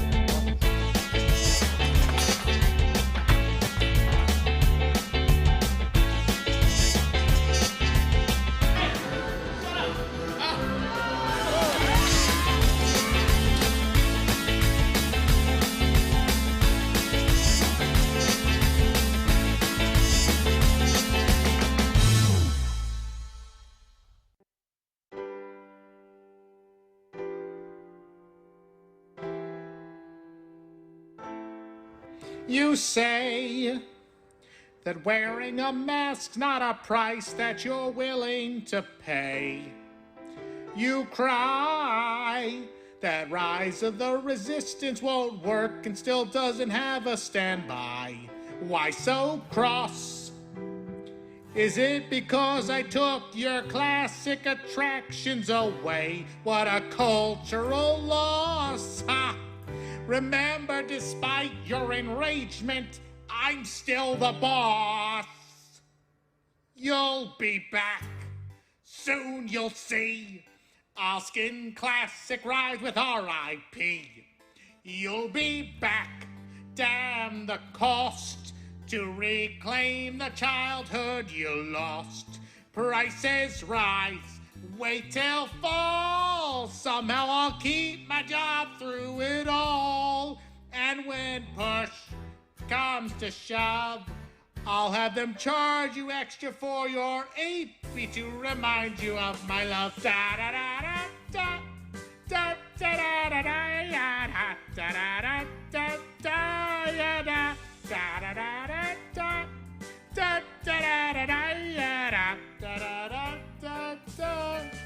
You say that wearing a mask's not a price that you're willing to pay. You cry that Rise of the Resistance won't work and still doesn't have a standby. Why so cross? Is it because I took your classic attractions away? What a cultural loss! Ha! Remember, despite your enragement, I'm still the boss. You'll be back. Soon you'll see. I'll skin classic rides with R.I.P. You'll be back. Damn the cost to reclaim the childhood you lost. Prices rise. Wait till fall. Somehow I'll keep my job through it all. And when push comes to shove, I'll have them charge you extra for your AP to remind you of my love. Da da da da da da da da da da da da da da da da.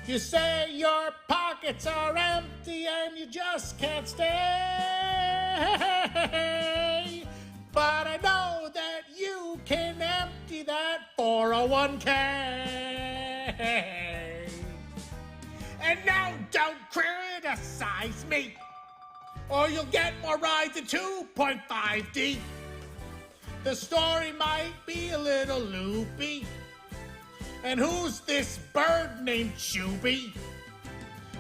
You say your pockets are empty and you just can't stay. But I know that you can empty that 401k. And now don't criticize me, or you'll get more rides in 2.5D. The story might be a little loopy. And who's this bird named Chubby?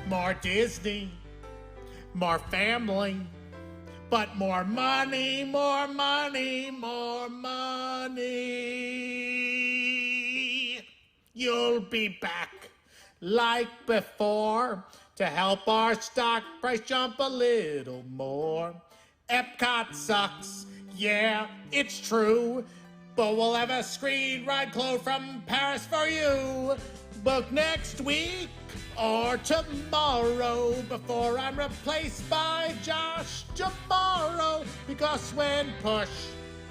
More Disney, more family, but more money, more money, more money. You'll be back like before to help our stock price jump a little more. Epcot sucks, yeah, it's true, but we'll have a screen ride clone from Paris for you. Book next week or tomorrow before I'm replaced by Josh tomorrow. Because when push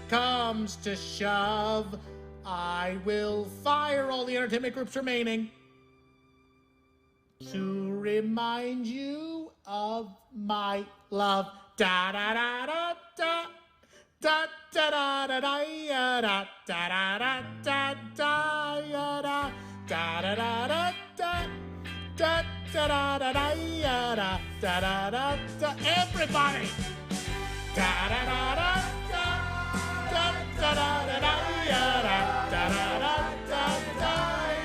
comes to shove, I will fire all the entertainment groups remaining to remind you of my love. Da da da da da. Da da da da da da da da da da da da da da da. Da da da da da da da da da da. Everybody. Da da da da da da da da da da da da da da da da da da da da.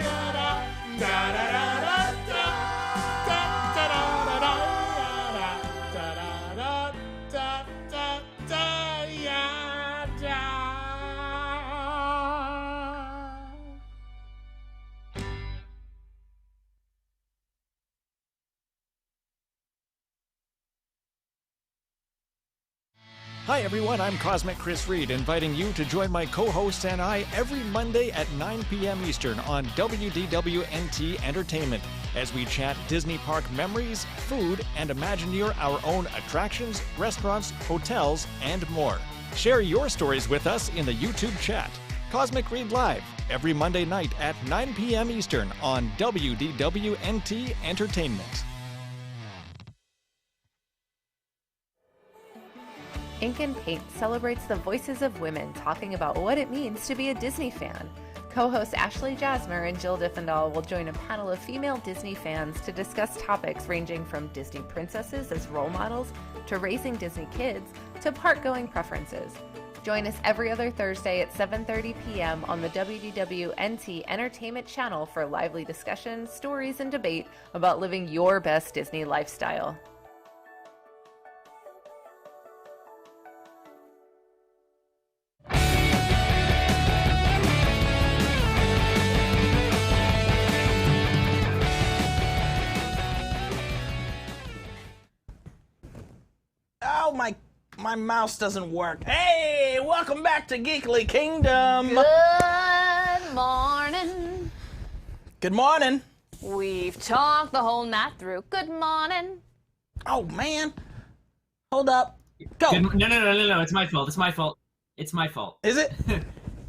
Hi everyone, I'm Cosmic Chris Reed, inviting you to join my co-hosts and I every Monday at 9 p.m. Eastern on WDWNT Entertainment as we chat Disney park memories, food, and Imagineer our own attractions, restaurants, hotels, and more. Share your stories with us in the YouTube chat. Cosmic Reed Live, every Monday night at 9 p.m. Eastern on WDWNT Entertainment. Ink and Paint celebrates the voices of women talking about what it means to be a Disney fan. Co-hosts Ashley Jasmer and Jill Diffendahl will join a panel of female Disney fans to discuss topics ranging from Disney princesses as role models, to raising Disney kids, to park-going preferences. Join us every other Thursday at 7:30 p.m. on the WDWNT Entertainment Channel for lively discussion, stories, and debate about living your best Disney lifestyle. Oh, my mouse doesn't work. Hey, welcome back to Geekly Kingdom. Good morning. Good morning. We've talked the whole night through. Good morning. Oh, man. Hold up. Go. No, it's my fault. It's my fault. It's my fault. Is it?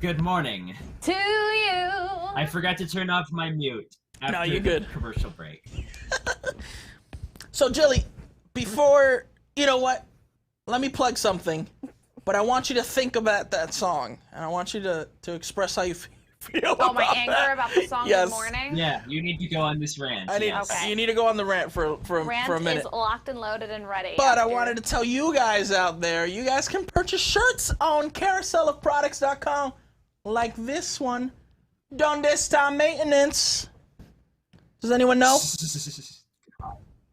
Good morning. To you. I forgot to turn off my mute after No, you're good. the commercial break. So, Jilly, before, you know what? Let me plug something, but I want you to think about that song, and I want you to express how you feel about my anger that. about the song Yes. Good Morning? Yeah, you need to go on this rant. You need to go on the rant for a minute. Rant is locked and loaded and ready. But I wanted to tell you guys out there, you guys can purchase shirts on carouselofproducts.com like this one. Donde está maintenance? Does anyone know?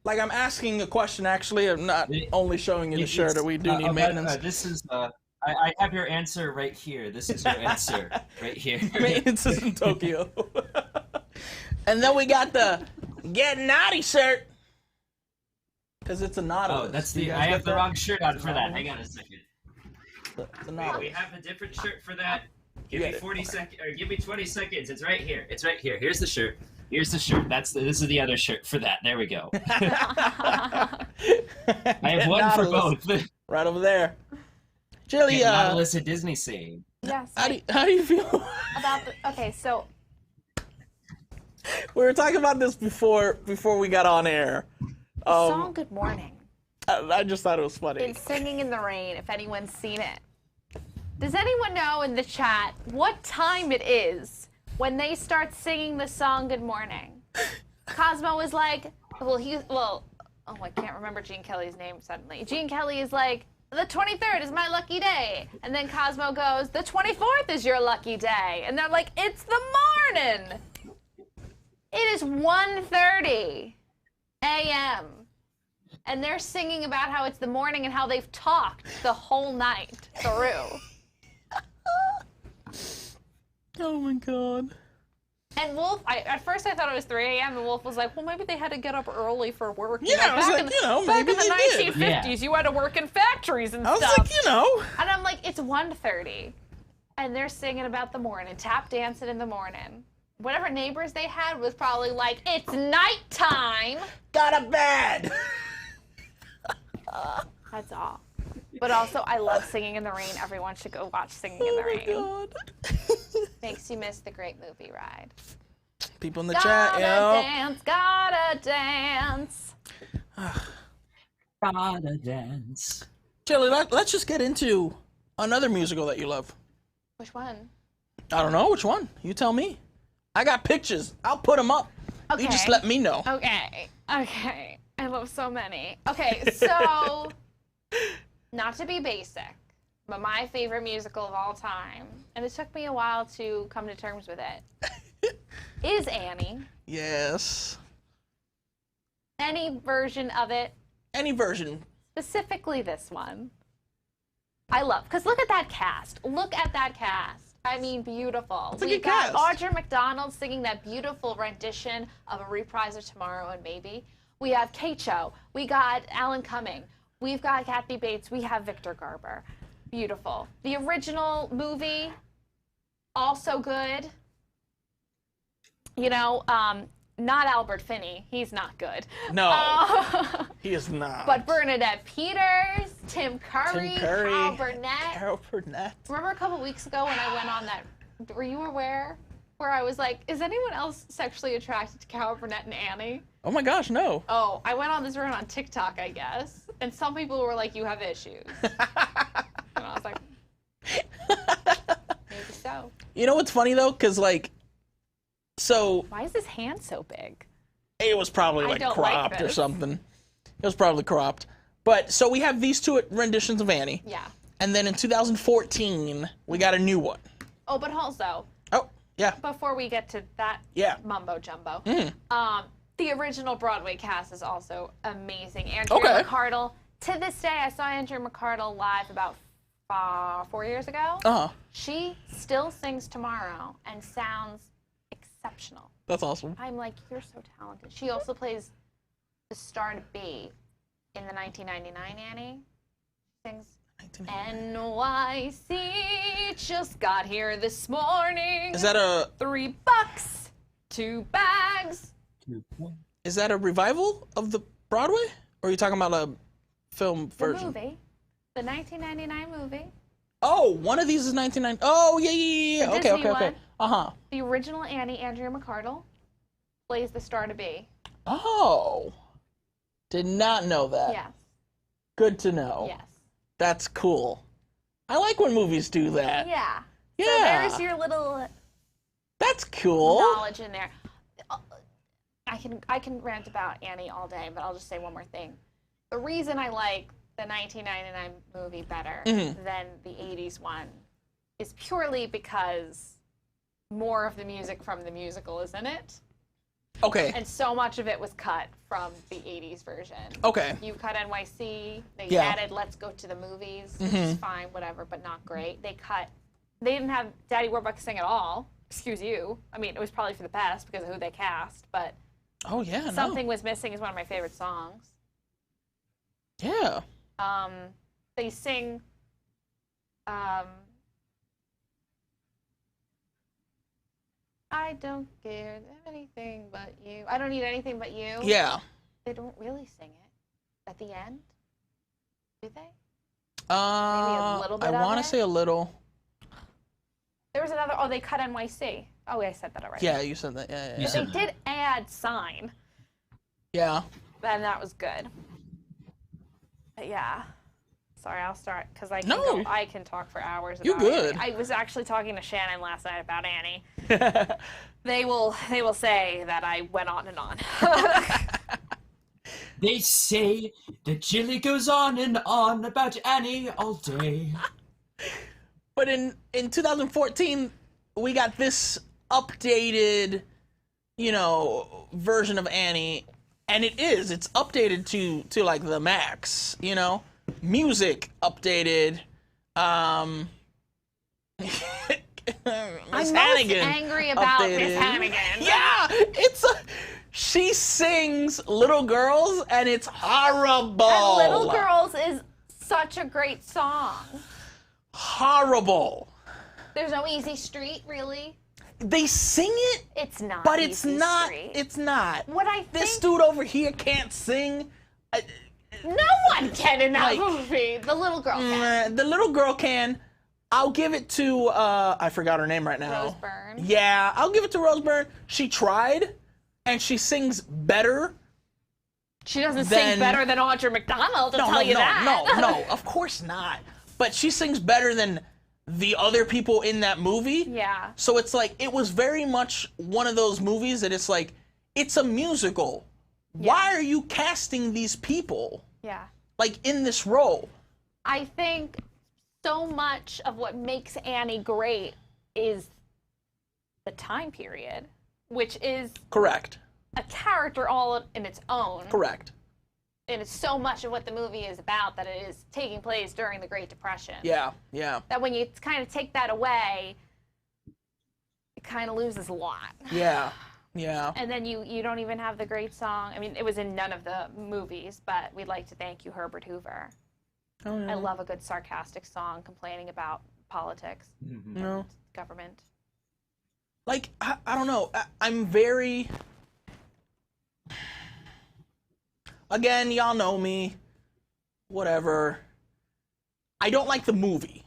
Like, I'm asking a question, actually. I'm not only showing you the shirt. We do need maintenance. This is, I have your answer right here. This is your answer right here. Maintenance is in Tokyo. And then we got the Get Naughty shirt. Because it's a Nautilus. Oh, that's the, I have the wrong shirt on for that. Hang on a second. It's a Wait, we have a different shirt for that? Give me 40 seconds, or give me 20 seconds. It's right here. It's right here. Here's the shirt. Here's the shirt. This is the other shirt for that. There we go. I have one for both. Right over there. Jilly, Nautilus at Disney Sea. Yes. How do you feel about okay? So we were talking about this before we got on air. The song "Good Morning." I just thought it was funny. It's "Singing in the Rain." If anyone's seen it, does anyone know in the chat what time it is when they start singing the song "Good Morning"? Cosmo is like, oh, I can't remember Gene Kelly's name suddenly. Gene Kelly is like, the 23rd is my lucky day. And then Cosmo goes, the 24th is your lucky day. And they're like, it's the morning. It is 1:30 a.m. And they're singing about how it's the morning and how they've talked the whole night through. Oh my God. And Wolf, at first I thought it was 3 a.m. and Wolf was like, well, maybe they had to get up early for work. Yeah, I was like, back maybe in the they did. 1950s, you had to work in factories and I was stuff. like, And I'm like, it's 1:30. And they're singing about the morning, tap dancing in the morning. Whatever neighbors they had was probably like, it's nighttime. Got a bed. That's all. But also, I love Singing in the Rain. Everyone should go watch Singing in the Rain. God. Makes you miss the great movie ride. People in the chat, Gotta dance. Gotta dance. Jilly, let's just get into another musical that you love. Which one? I don't know. Which one? You tell me. I got pictures. I'll put them up. Okay. You just let me know. Okay. I love so many. Okay, so, not to be basic, but my favorite musical of all time, and it took me a while to come to terms with it, is Annie. Yes. Any version of it. Any version. Specifically this one. I love, because look at that cast. Look at that cast. I mean, beautiful. It's a We good got cast. Audra McDonald singing that beautiful rendition of A Reprise of Tomorrow and Maybe. We have Kate Cho. We got Alan Cumming. We've got Kathy Bates. We have Victor Garber. Beautiful. The original movie, also good. You know, not Albert Finney. He's not good. No, he is not. But Bernadette Peters, Tim Curry, Carol Burnett. Remember a couple weeks ago when I went on that, were you aware? Where I was like, is anyone else sexually attracted to Carol Burnett and Annie? Oh my gosh, no. Oh, I went on this run on TikTok, I guess. And some people were like, you have issues. And I was like, maybe so. You know what's funny though? Because like, so. Why is his hand so big? It was probably like cropped or something. It was probably cropped. But so we have these two renditions of Annie. Yeah. And then in 2014, we got a new one. Oh, but also. Oh, yeah. Before we get to that mumbo jumbo. The original Broadway cast is also amazing. Andrea McArdle. To this day, I saw Andrea McArdle live about 4 years ago. She still sings Tomorrow and sounds exceptional. That's awesome. I'm like, you're so talented. She also plays the star to be in the 1999 Annie. She sings NYC just got here this morning. Is that a $3, 2 bags? Is that a revival of the Broadway? Or are you talking about a film version? The movie. The 1999 movie. Oh, one of these is 1990. Oh, yeah. The Disney one. Uh-huh. The original Annie, Andrea McArdle, plays the star to be. Oh. Did not know that. Yes. Good to know. Yes. That's cool. I like when movies do that. Yeah. Yeah. So there's your little That's cool. knowledge in there. I can rant about Annie all day, but I'll just say one more thing. The reason I like the 1999 movie better than the 80s one is purely because more of the music from the musical is in it. Okay. And so much of it was cut from the 80s version. Okay. You cut NYC, they added Let's Go to the Movies, which is fine, whatever, but not great. They didn't have Daddy Warbucks sing at all. Excuse you. I mean, it was probably for the best because of who they cast, but Something Was Missing is one of my favorite songs. Yeah. They sing I don't care anything but you. I don't need anything but you. Yeah. They don't really sing it at the end, do they? Maybe a little bit. I want to say a little. There was another. Oh, they cut NYC. Oh, I said that already. Yeah, you said that. Yeah. But they did add Sign. Yeah. And that was good. But yeah. Sorry, I'll start because I can talk for hours about You're good. Annie. I was actually talking to Shannon last night about Annie. They will say that I went on and on. They say that Jilly goes on and on about Annie all day. But in 2014, we got this updated, version of Annie, and it's updated to like the max, music updated. I'm most angry about updated. Miss Hannigan. Yeah, she sings Little Girls, and it's horrible. And Little Girls is such a great song. Horrible. There's no easy street, really. They sing it. It's not. But easy it's not. Street. It's not. What I think. This dude over here can't sing. No one can in that movie. The little girl can. The little girl can. I'll give it to I forgot her name right now. Rose Byrne. Yeah, I'll give it to Rose Byrne. She tried, and she sings better. She doesn't sing better than Audra McDonald, I'll tell you that. No, of course not. But she sings better than the other people in that movie. Yeah. So it's like, it was very much one of those movies that it's like, it's a musical. Yeah. Why are you casting these people? Yeah. Like, in this role? I think so much of what makes Annie great is the time period, which is... Correct. A character all in its own. Correct. And it's so much of what the movie is about that it is taking place during the Great Depression. Yeah, yeah. That when you kind of take that away, it kind of loses a lot. Yeah, yeah. And then you don't even have the great song. I mean, it was in none of the movies, but We'd Like to Thank You, Herbert Hoover. Oh, yeah. I love a good sarcastic song complaining about politics and government. Like, I don't know. I'm very... Again, y'all know me. Whatever. I don't like the movie.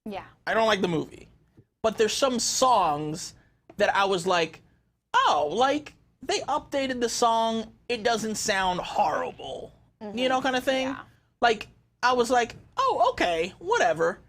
Yeah. I don't like the movie. But there's some songs that I was like, oh, like, they updated the song. It doesn't sound horrible. Mm-hmm. You know, kind of thing? Yeah. Like, I was like, oh, okay, whatever.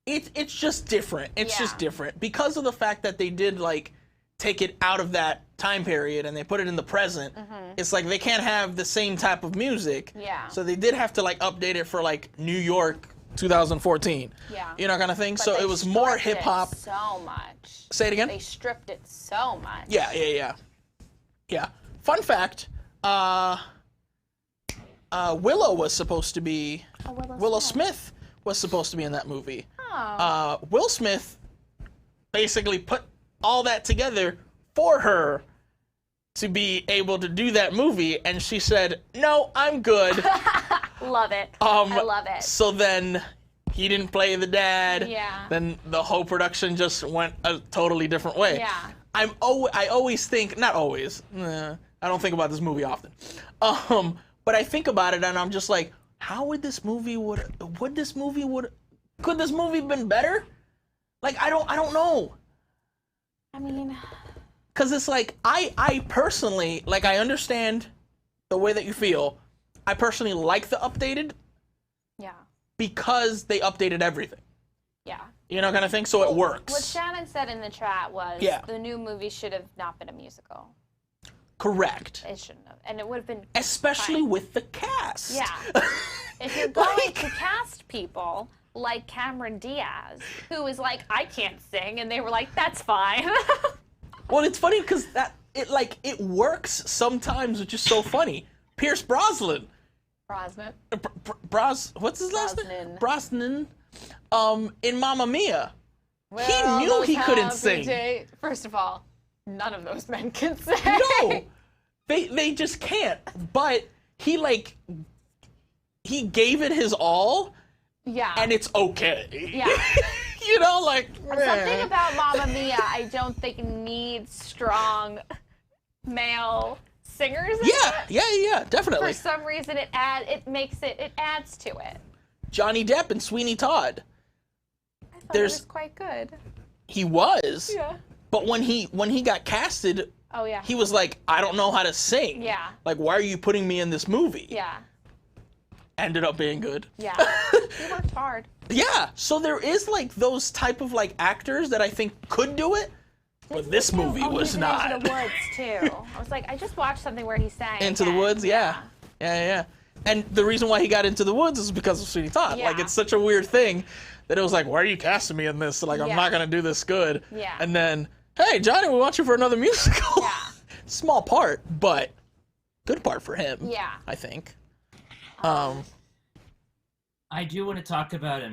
It's just different. It's just different. Because of the fact that they did, like, take it out of that time period and they put it in the present, it's like they can't have the same type of music. Yeah. So they did have to, like, update it for, like, New York 2014. Yeah. You know, kind of thing. But so it was more hip hop. So much. Say it again? They stripped it so much. Yeah. Fun fact, Willow was supposed to be Willow Smith was supposed to be in that movie. Oh. Will Smith basically put all that together for her to be able to do that movie, and she said, no, I'm good. Love it. I love it. So then he didn't play the dad. Yeah. Then the whole production just went a totally different way. Yeah. I always think, not always, I don't think about this movie often, but I think about it and I'm just like, how would this movie would Could this movie been better? Like, I don't know. I mean, because it's like I personally, like, I understand the way that you feel. I personally like the updated. Yeah. Because they updated everything. Yeah. You know, kind of thing. So it works. What Shannon said in the chat was the new movie should have not been a musical. Correct. It shouldn't have, and it would have been especially with the cast. Yeah. If you're going to cast people like Cameron Diaz, who is like, I can't sing, and they were like, that's fine. Well, it's funny because it works sometimes, which is so funny. Pierce Brosnan. What's his last name? Brosnan. In Mamma Mia. Well, he knew he couldn't sing. First of all, none of those men can sing. No, they just can't. But he gave it his all. Yeah. And it's okay. Yeah. You know, like something about Mamma Mia, I don't think needs strong male singers. Yeah, definitely. For some reason, it adds to it. Johnny Depp and Sweeney Todd. I thought he was quite good. He was. Yeah. But when he got casted, he was like, I don't know how to sing. Yeah. Like, why are you putting me in this movie? Yeah. Ended up being good. Yeah. He worked hard. Yeah. So there is like those type of like actors that I think could do it. But this movie was not. Into the Woods too. I was like, I just watched something where he sang. Into the Woods, yeah. And the reason why he got Into the Woods is because of Sweeney Todd. Yeah. Like, it's such a weird thing that it was like, why are you casting me in this? Like, I'm not gonna do this good. Yeah. And then, hey, Johnny, we want you for another musical. Yeah. Small part, but good part for him. Yeah. I think. I do want to talk about a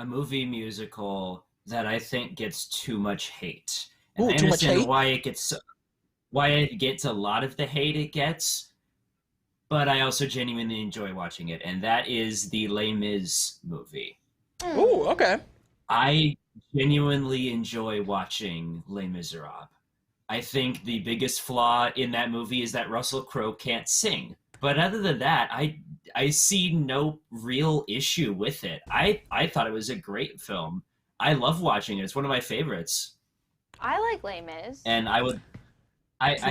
movie musical that I think gets too much hate. And I understand why it gets a lot of the hate it gets, but I also genuinely enjoy watching it, and that is the Les Mis movie. Ooh, okay. I genuinely enjoy watching Les Miserables. I think the biggest flaw in that movie is that Russell Crowe can't sing. But other than that, I see no real issue with it. I thought it was a great film. I love watching it. It's one of my favorites. I like Les Mis. And I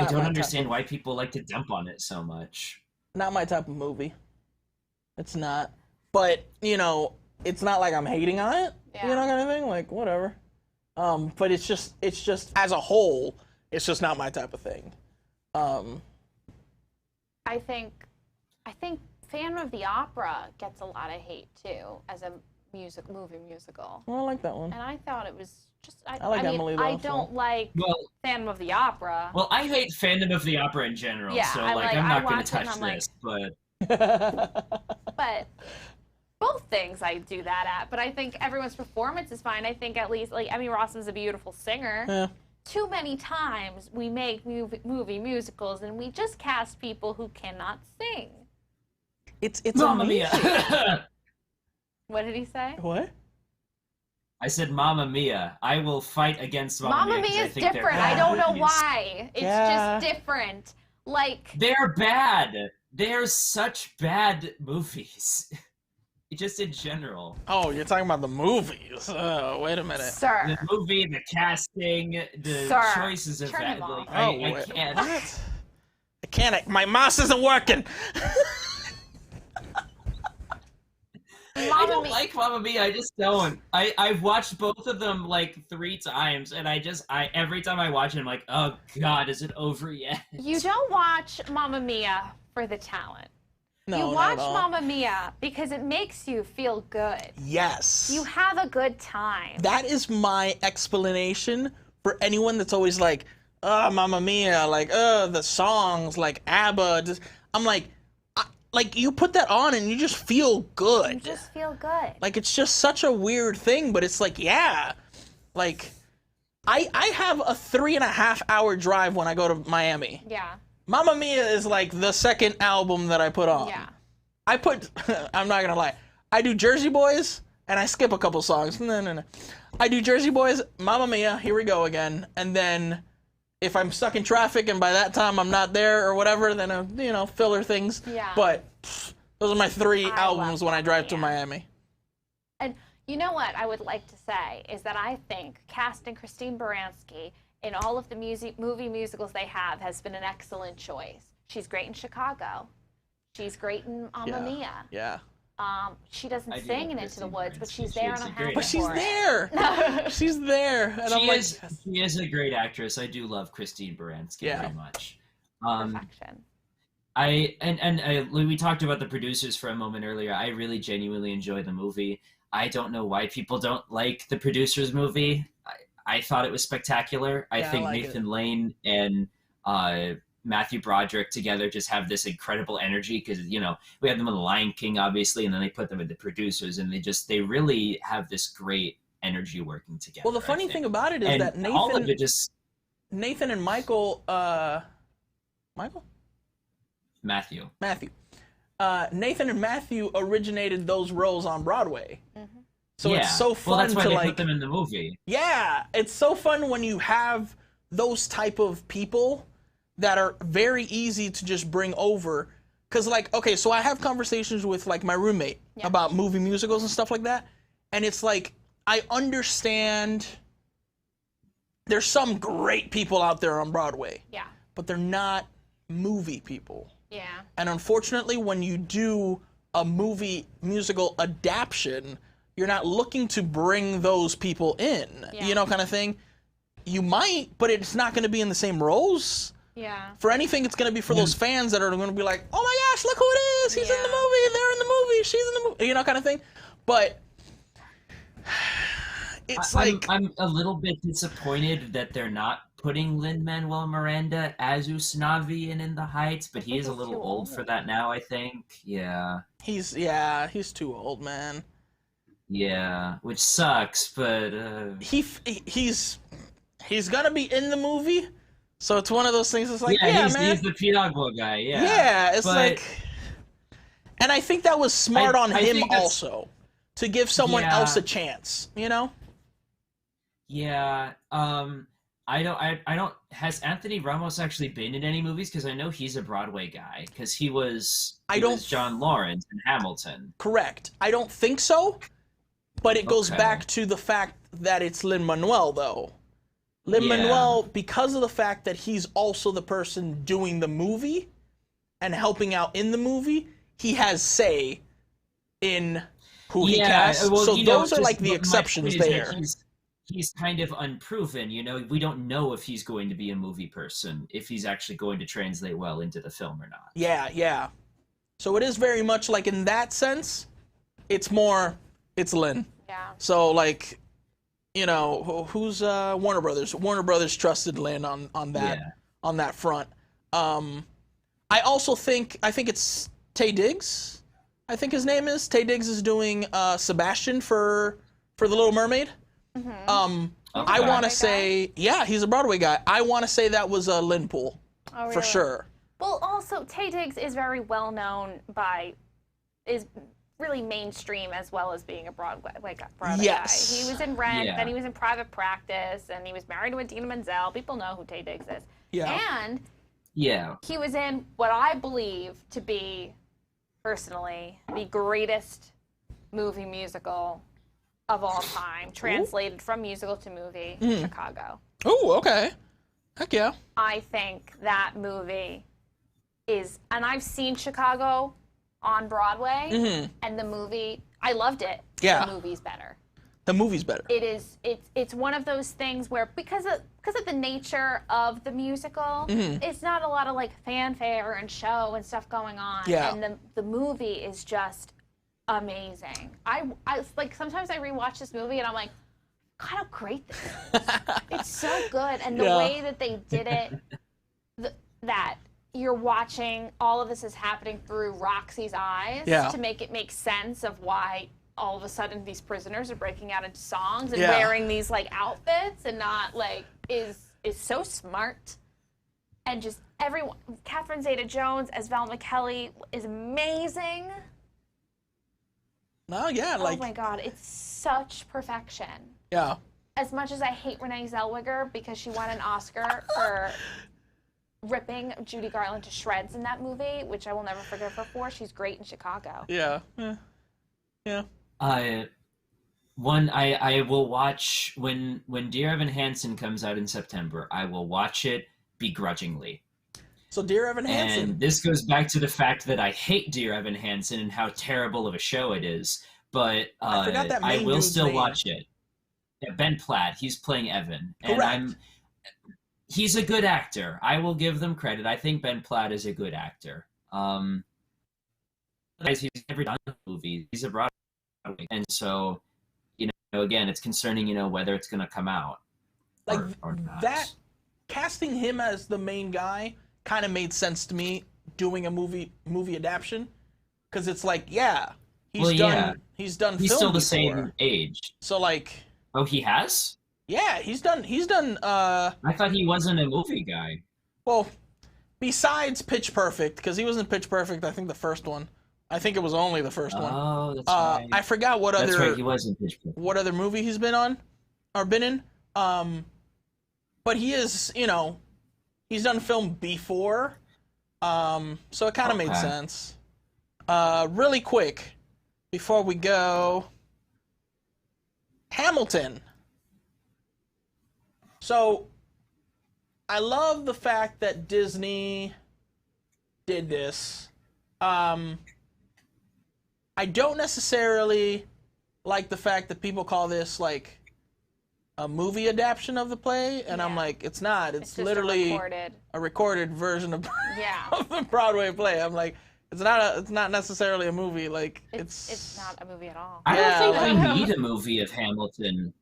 don't understand why people like to dump on it so much. Not my type of movie. It's not. But, you know, it's not like I'm hating on it. Yeah. You know, kind of thing. Like, whatever. But it's just as a whole, it's just not my type of thing. I think Phantom of the Opera gets a lot of hate too as a movie musical. Well, I like that one. And I thought it was just I like mean, Emily, though, I don't like Phantom of the Opera. Well, I hate Phantom of the Opera in general, so I'm not going to touch this, but but both things I do that at, but I think everyone's performance is fine. I think at least like Emmy Rossum's is a beautiful singer. Yeah. Too many times we make movie musicals and we just cast people who cannot sing. It's Mamma Mia. What did he say? What? I said Mamma Mia. I will fight against Mamma Mia. Mamma Mia is different. I don't know why. It's just different. Like they're bad. They're such bad movies. Just in general. Oh, you're talking about the movies. Oh, wait a minute. Sir. The movie, the casting, the choices of that. Like, I can't. What? I can't. My mouse isn't working. I don't like Mamma Mia. I just don't. I've watched both of them like 3 times, and every time I watch it, I'm like, oh God, is it over yet? You don't watch Mamma Mia for the talent. No, you watch Mamma Mia because it makes you feel good. Yes. You have a good time. That is my explanation for anyone that's always like, Mamma Mia, like, the songs, like ABBA. I'm like, you put that on and you just feel good. You just feel good. Like, it's just such a weird thing, but it's like, yeah. Like, I have a 3.5-hour drive when I go to Miami. Yeah. Mamma Mia is like the second album that I put on. Yeah. I'm not gonna lie. I do Jersey Boys, and I skip a couple songs. No. I do Jersey Boys, Mamma Mia, Here We Go Again, and then if I'm stuck in traffic and by that time I'm not there or whatever, then filler things. Yeah. But those are my 3 albums when I drive to Miami. And You know what I would like to say is that I think casting Christine Baranski in all of the movie musicals they have has been an excellent choice. She's great in Chicago. She's great in Mamma Mia. Yeah. She doesn't sing in Into the Woods, but she's there and I'm happy But she's there. She's there. And she is a great actress. I do love Christine Baranski very much. Perfection. We talked about the producers for a moment earlier. I really genuinely enjoy the movie. I don't know why people don't like the producers movie. I thought it was spectacular. I think Nathan Lane and Matthew Broderick together just have this incredible energy because, you know, we had them on The Lion King, obviously, and then they put them into producers, and they really have this great energy working together. Well, the funny thing about it is that Nathan and Matthew. Nathan and Matthew originated those roles on Broadway. Mm-hmm. So it's so fun that's why to they put them in the movie. Yeah, it's so fun when you have those type of people that are very easy to just bring over. Because, like, okay, so I have conversations with, like, my roommate about movie musicals and stuff like that. And it's like, I understand there's some great people out there on Broadway. Yeah. But they're not movie people. Yeah. And unfortunately, when you do a movie musical adaptation, you're not looking to bring those people in, you know, kind of thing. You might, but it's not going to be in the same roles. Yeah. For anything, it's going to be for those fans that are going to be like, oh my gosh, look who it is. He's in the movie. They're in the movie. She's in the movie. You know, kind of thing. But it's I'm a little bit disappointed that they're not putting Lin-Manuel Miranda as Usnavi in The Heights, but he is a little old for that now, I think. Yeah. He's too old, man. Yeah, which sucks, but he's gonna be in the movie, so it's one of those things. It's like, man, he's the Piragua guy. Yeah, yeah, it's like, and I think that was smart on him also to give someone else a chance. You know? Yeah. I don't. Has Anthony Ramos actually been in any movies? Because I know he's a Broadway guy. Because he was John Lawrence in Hamilton. Correct. I don't think so. But it goes back to the fact that it's Lin-Manuel, though. Lin-Manuel, because of the fact that he's also the person doing the movie and helping out in the movie, he has say in who he casts. Well, so those are like the exceptions there. He's kind of unproven, you know. We don't know if he's going to be a movie person, if he's actually going to translate well into the film or not. Yeah. So it is very much like, in that sense, it's Lin. Yeah. So, like, you know, who's Warner Brothers? Warner Brothers trusted Lin on that front. I also think it's Taye Diggs. I think his name is Taye Diggs is doing Sebastian for The Little Mermaid. Mm-hmm. I want to say, he's a Broadway guy. I want to say that was Lin Poole, for sure. Well, also Taye Diggs is very well known is really mainstream as well as being a Broadway guy. He was in Rent, then he was in Private Practice, and he was married to Idina Menzel. People know who Taye Diggs is. Yeah. And he was in what I believe to be, personally, the greatest movie musical of all time, translated from musical to movie, Chicago. Oh, okay. Heck yeah. I think that movie is, and I've seen Chicago on Broadway, and the movie, I loved it. Yeah. The movie's better. The movie's better. It's one of those things where, because of the nature of the musical, it's not a lot of like fanfare and show and stuff going on. Yeah. And the movie is just amazing. I like, sometimes I rewatch this movie and I'm like, God, how great this is. It's so good. And the way that they did it, that you're watching all of this is happening through Roxy's eyes to make it make sense of why all of a sudden these prisoners are breaking out into songs and wearing these like outfits and not like is so smart. And just everyone, Catherine Zeta-Jones as Val McKelly is amazing. No, oh my God, it's such perfection. Yeah. As much as I hate Renee Zellweger because she won an Oscar for ripping Judy Garland to shreds in that movie, which I will never forgive her for. She's great in Chicago. Yeah. I will watch when Dear Evan Hansen comes out in September. I will watch it begrudgingly. So Dear Evan Hansen. And this goes back to the fact that I hate Dear Evan Hansen and how terrible of a show it is. But I will still watch it. Yeah, Ben Platt, he's playing Evan. Correct. And he's a good actor. I will give them credit. I think Ben Platt is a good actor. He's never done a movie. He's a Broadway. And so, again, it's concerning, whether it's going to come out or not. That, casting him as the main guy kind of made sense to me doing a movie adaptation. Because it's like, he's done He's film still the before. Same age. So, like... Oh, he has? Yeah, he's done, I thought he wasn't a movie guy. Well, besides Pitch Perfect, because he was in Pitch Perfect, I think the first one. I think it was only the first one. Oh, that's right. I forgot what That's other... right, he was in Pitch Perfect. What other movie he's been on, or been in. But he is, he's done film before. So it kind of made sense. Really quick, before we go... Hamilton. So, I love the fact that Disney did this. I don't necessarily like the fact that people call this like a movie adaptation of the play, and I'm like, it's not. It's literally a recorded version of, of the Broadway play. I'm like, it's not necessarily a movie. Like it's not a movie at all. I don't think we need a movie of Hamilton.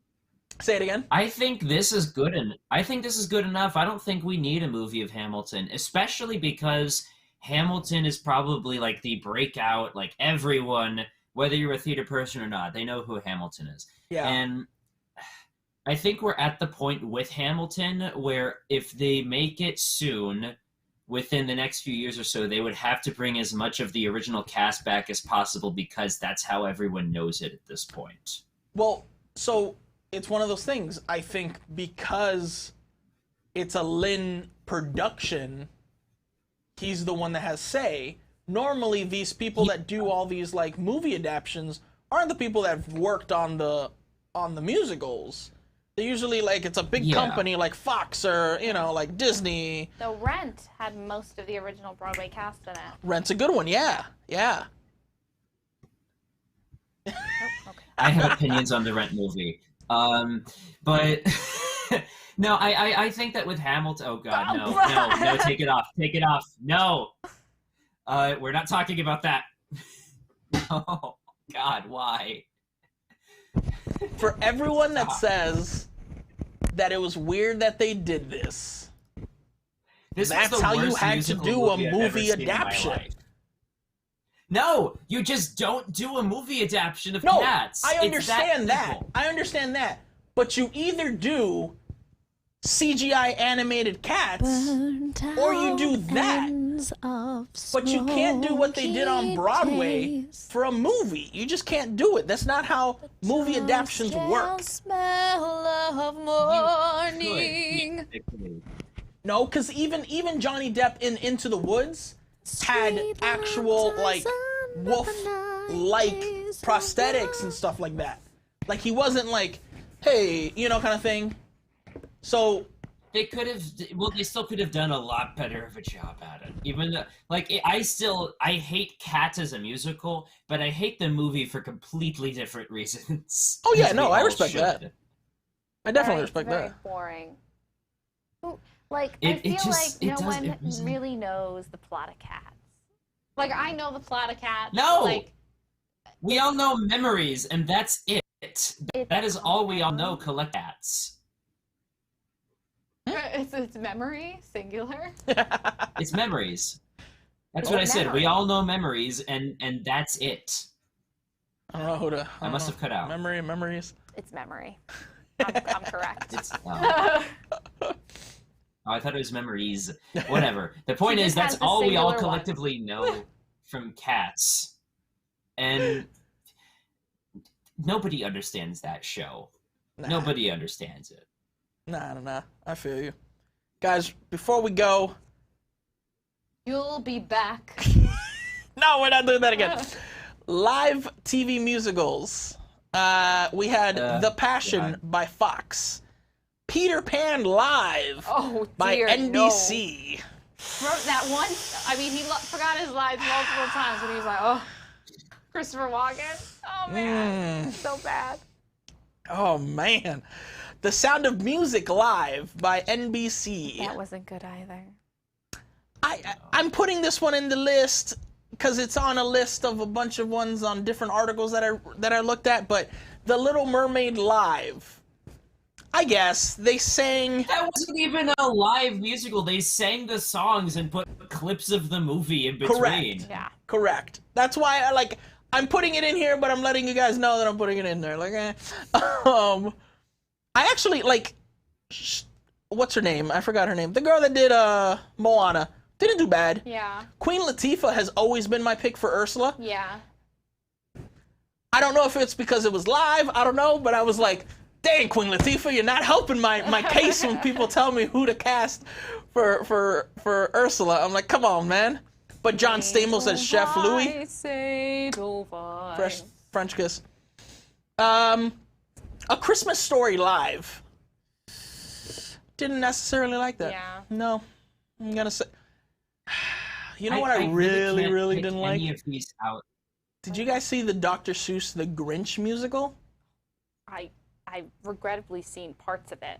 Say it again. I think this is good, and I think this is good enough. I don't think we need a movie of Hamilton, especially because Hamilton is probably like the breakout. Like everyone, whether you're a theater person or not, they know who Hamilton is. Yeah. And I think we're at the point with Hamilton where if they make it soon, within the next few years or so, they would have to bring as much of the original cast back as possible because that's how everyone knows it at this point. Well, so it's one of those things. I think because it's a Lin production, he's the one that has say. Normally, these people that do all these like movie adaptions aren't the people that have worked on the musicals. They usually, like, it's a big company like Fox or, like Disney. So Rent had most of the original Broadway cast in it. Rent's a good one, yeah. I have opinions on the Rent movie. But, no, I think that with Hamilton, oh God, no, take it off, no. We're not talking about that. Oh, God, why? For everyone that says that it was weird that they did this, that's how you had to do a movie adaptation. No, you just don't do a movie adaptation of No, Cats. I understand that. I understand that. But you either do CGI animated Cats, or you do that. But you can't do what they did on Broadway for a movie. You just can't do it. That's not how movie adaptations work. Smell of morning. No, because even Johnny Depp in Into the Woods had actual like wolf-like prosthetics and stuff like that. Like he wasn't like, hey, kind of thing. So they still could have done a lot better of a job at it. Even though, like, I hate Cats as a musical, but I hate the movie for completely different reasons. Oh yeah, no, I respect that. I definitely respect that. Very boring. Like, I feel like no one really knows the plot of Cats. Like, I know the plot of Cats. No! Like, we all know Memories, and that's it. That is all we all know, collect Cats. It's memory, singular. It's Memories. That's what I said. We all know Memories, and that's it. I don't know who to... I must have cut out. Memories? It's memory. I'm correct. Oh, I thought it was Memories. Whatever. The point is, that's all we all collectively know from Cats. And nobody understands that show. Nah. Nobody understands it. Nah. I feel you. Guys, before we go... You'll be back. No, we're not doing that again. Live TV musicals. We had The Passion by Fox. Peter Pan Live by NBC. No. That one, I mean, he forgot his lines multiple times when he was like, oh, Christopher Walken. Oh, man. So bad. Oh, man. The Sound of Music Live by NBC. That wasn't good either. I'm putting this one in the list because it's on a list of a bunch of ones on different articles that I looked at, but The Little Mermaid Live, I guess, they sang... That wasn't even a live musical. They sang the songs and put clips of the movie in between. Correct. Yeah. Correct. That's why I'm putting it in here, but I'm letting you guys know that I'm putting it in there. I actually, what's her name? I forgot her name. The girl that did Moana. Didn't do bad. Yeah. Queen Latifah has always been my pick for Ursula. Yeah. I don't know if it's because it was live. I don't know, but I was like, dang, Queen Latifah, you're not helping my case when people tell me who to cast for Ursula. I'm like, come on, man. But John Stamos as Chef Louis. French kiss. A Christmas Story Live. Didn't necessarily like that. Yeah. No. I'm gonna say... You know what I really didn't like? Any of these out. Did you guys see the Dr. Seuss The Grinch musical? I've regrettably seen parts of it.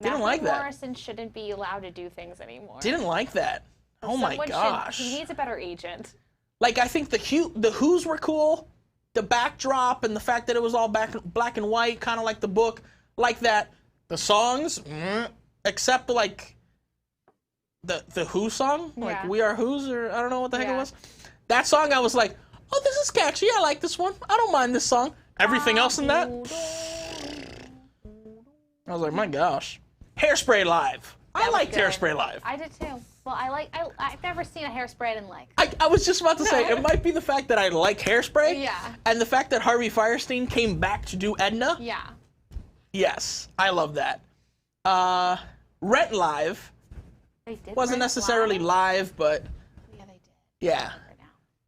Didn't like that. Morrison shouldn't be allowed to do things anymore. Didn't like that. Oh my gosh. He needs a better agent. Like, I think the Who's were cool. The backdrop and the fact that it was all black and white, kind of like the book, like that. The songs, except like the Who song, like We Are Who's, or I don't know what the heck it was. That song, I was like, oh, this is catchy. I like this one. I don't mind this song. Everything else in that, I was like, my gosh. Hairspray Live. I liked Hairspray Live. I did too. Well, I've never seen a Hairspray I didn't like. I was just about to say, it might be the fact that I like Hairspray. Yeah. And the fact that Harvey Fierstein came back to do Edna. Yeah. Yes, I love that. Rent Live. Wasn't necessarily live, but yeah, they did. Yeah.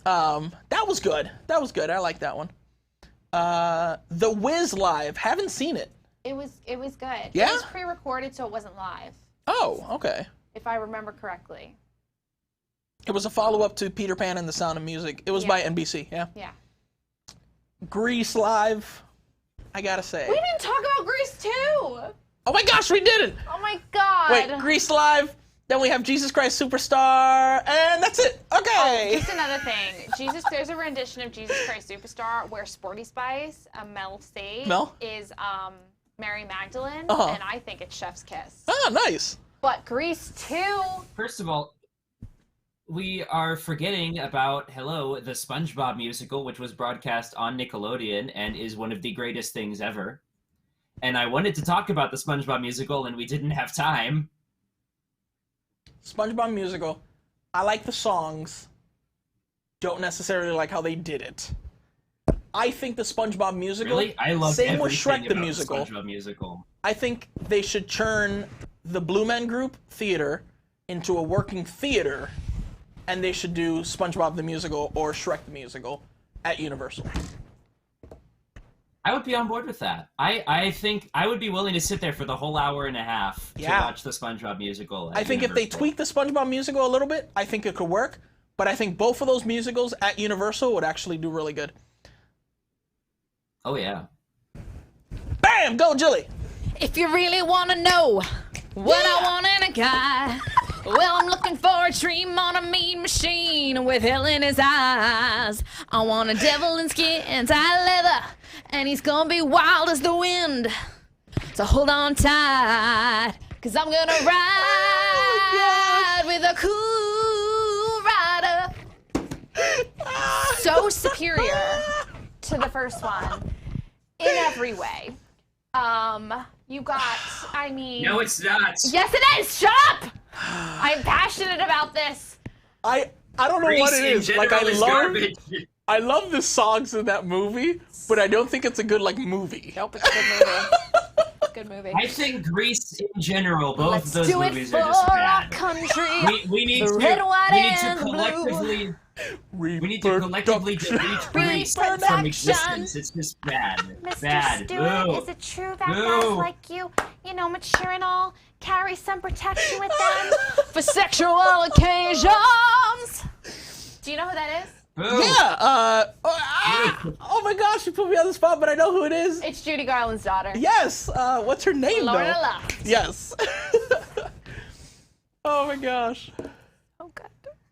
That was good. That was good. I like that one. The Wiz Live. Haven't seen it. It was good. Yeah? It was pre-recorded, so it wasn't live. Oh, okay. If I remember correctly. It was a follow-up to Peter Pan and the Sound of Music. It was by NBC, yeah? Yeah. Grease Live. I gotta say. We didn't talk about Grease 2! Oh my gosh, we didn't! Oh my god! Wait, Grease Live, then we have Jesus Christ Superstar, and that's it! Okay! Oh, just another thing. There's a rendition of Jesus Christ Superstar where Sporty Spice, Mel State, is Mary Magdalene, and I think it's Chef's Kiss. Ah, nice! But Grease 2... First of all, we are forgetting about, the SpongeBob musical, which was broadcast on Nickelodeon and is one of the greatest things ever. And I wanted to talk about the SpongeBob musical, and we didn't have time. SpongeBob musical. I like the songs. Don't necessarily like how they did it. I think the SpongeBob musical... Really? I love same with Shrek the about musical. The SpongeBob musical. I think they should churn the Blue Man Group theater into a working theater, and they should do SpongeBob the musical or Shrek the musical at Universal. I would be on board with that. I think I would be willing to sit there for the whole hour and a half to watch the SpongeBob musical. I think if they tweak the SpongeBob musical a little bit, I think it could work. But I think both of those musicals at Universal would actually do really good. Oh, yeah. Bam! Go, Jilly! If you really want to know what I want in a guy, well, I'm looking for a dream on a mean machine with hell in his eyes. I want a devil in skin, tie leather, and he's gonna be wild as the wind. So hold on tight, cause I'm gonna ride with a cool rider. So superior to the first one in every way. You got, I mean... No, it's not. Yes, it is! Shut up! I'm passionate about this. I don't know what it is. Like, I love the songs in that movie, but I don't think it's a good, movie. Nope, it's a good movie. Good movie. I think Grease in general, both of those movies are just bad. Country, We need the to red, white, we need to and collectively blue. We need to collectively delete Grease from existence. It's just bad. Mr. Bad. Stewart, Boo. is it true that guys like you, mature and all, carry some protection with them for sexual occasions? Do you know who that is? Boo. Yeah. Oh my gosh, you put me on the spot, but I know who it is. It's Judy Garland's daughter. Yes. What's her name, Lorna though? Loft. Yes. Oh my gosh. Oh god.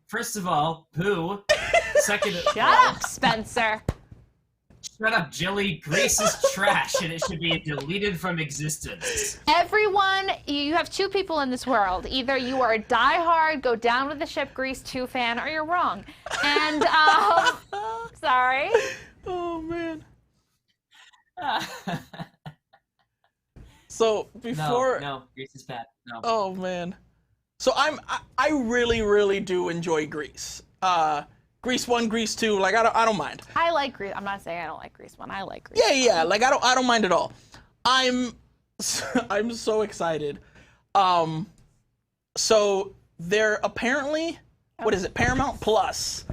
First of all, poo. Second of all, Shut up, Spencer. Shut up, Jilly. Grease is trash, and it should be deleted from existence. Everyone, you have two people in this world. Either you are a diehard, go down with the ship Grease 2 fan, or you're wrong. And, sorry. Oh, man. So, before... No, Grease is bad. No. Oh, man. So, I really, really do enjoy Grease. Grease 1, Grease 2, like, I don't mind. I like Grease. I'm not saying I don't like Grease 1. I like Grease 1. Yeah, like, I don't mind at all. I'm so excited. So they're apparently, what is it? Paramount Plus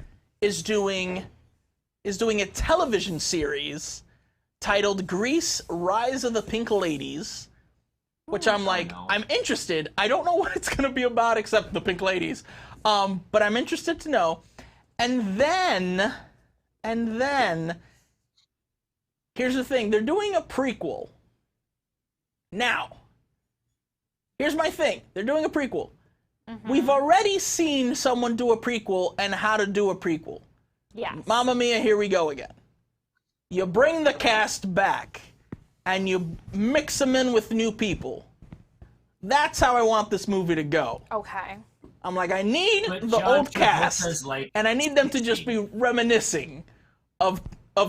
is doing a television series titled Grease: Rise of the Pink Ladies, which I'm like, I'm interested. I don't know what it's gonna be about except the Pink Ladies, but I'm interested to know. And then, here's the thing. They're doing a prequel. Now, here's my thing. They're doing a prequel. Mm-hmm. We've already seen someone do a prequel and how to do a prequel. Yes. Mamma Mia, here we go again. You bring the cast back, and you mix them in with new people. That's how I want this movie to go. Okay. I'm like, I need the old cast, and I need them to just be reminiscing of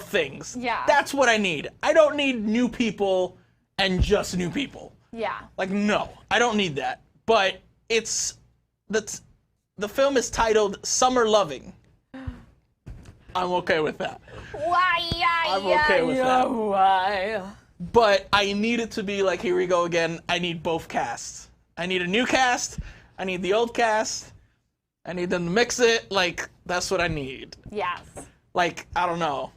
things. Yeah. That's what I need. I don't need new people and just new people. Yeah. Like, no, I don't need that. But the film is titled Summer Loving. I'm okay with that. I'm okay with that. Why? But I need it to be like, here we go again. I need both casts. I need a new cast. I need the old cast. I need them to mix it. Like, that's what I need. Yes. Like, I don't know.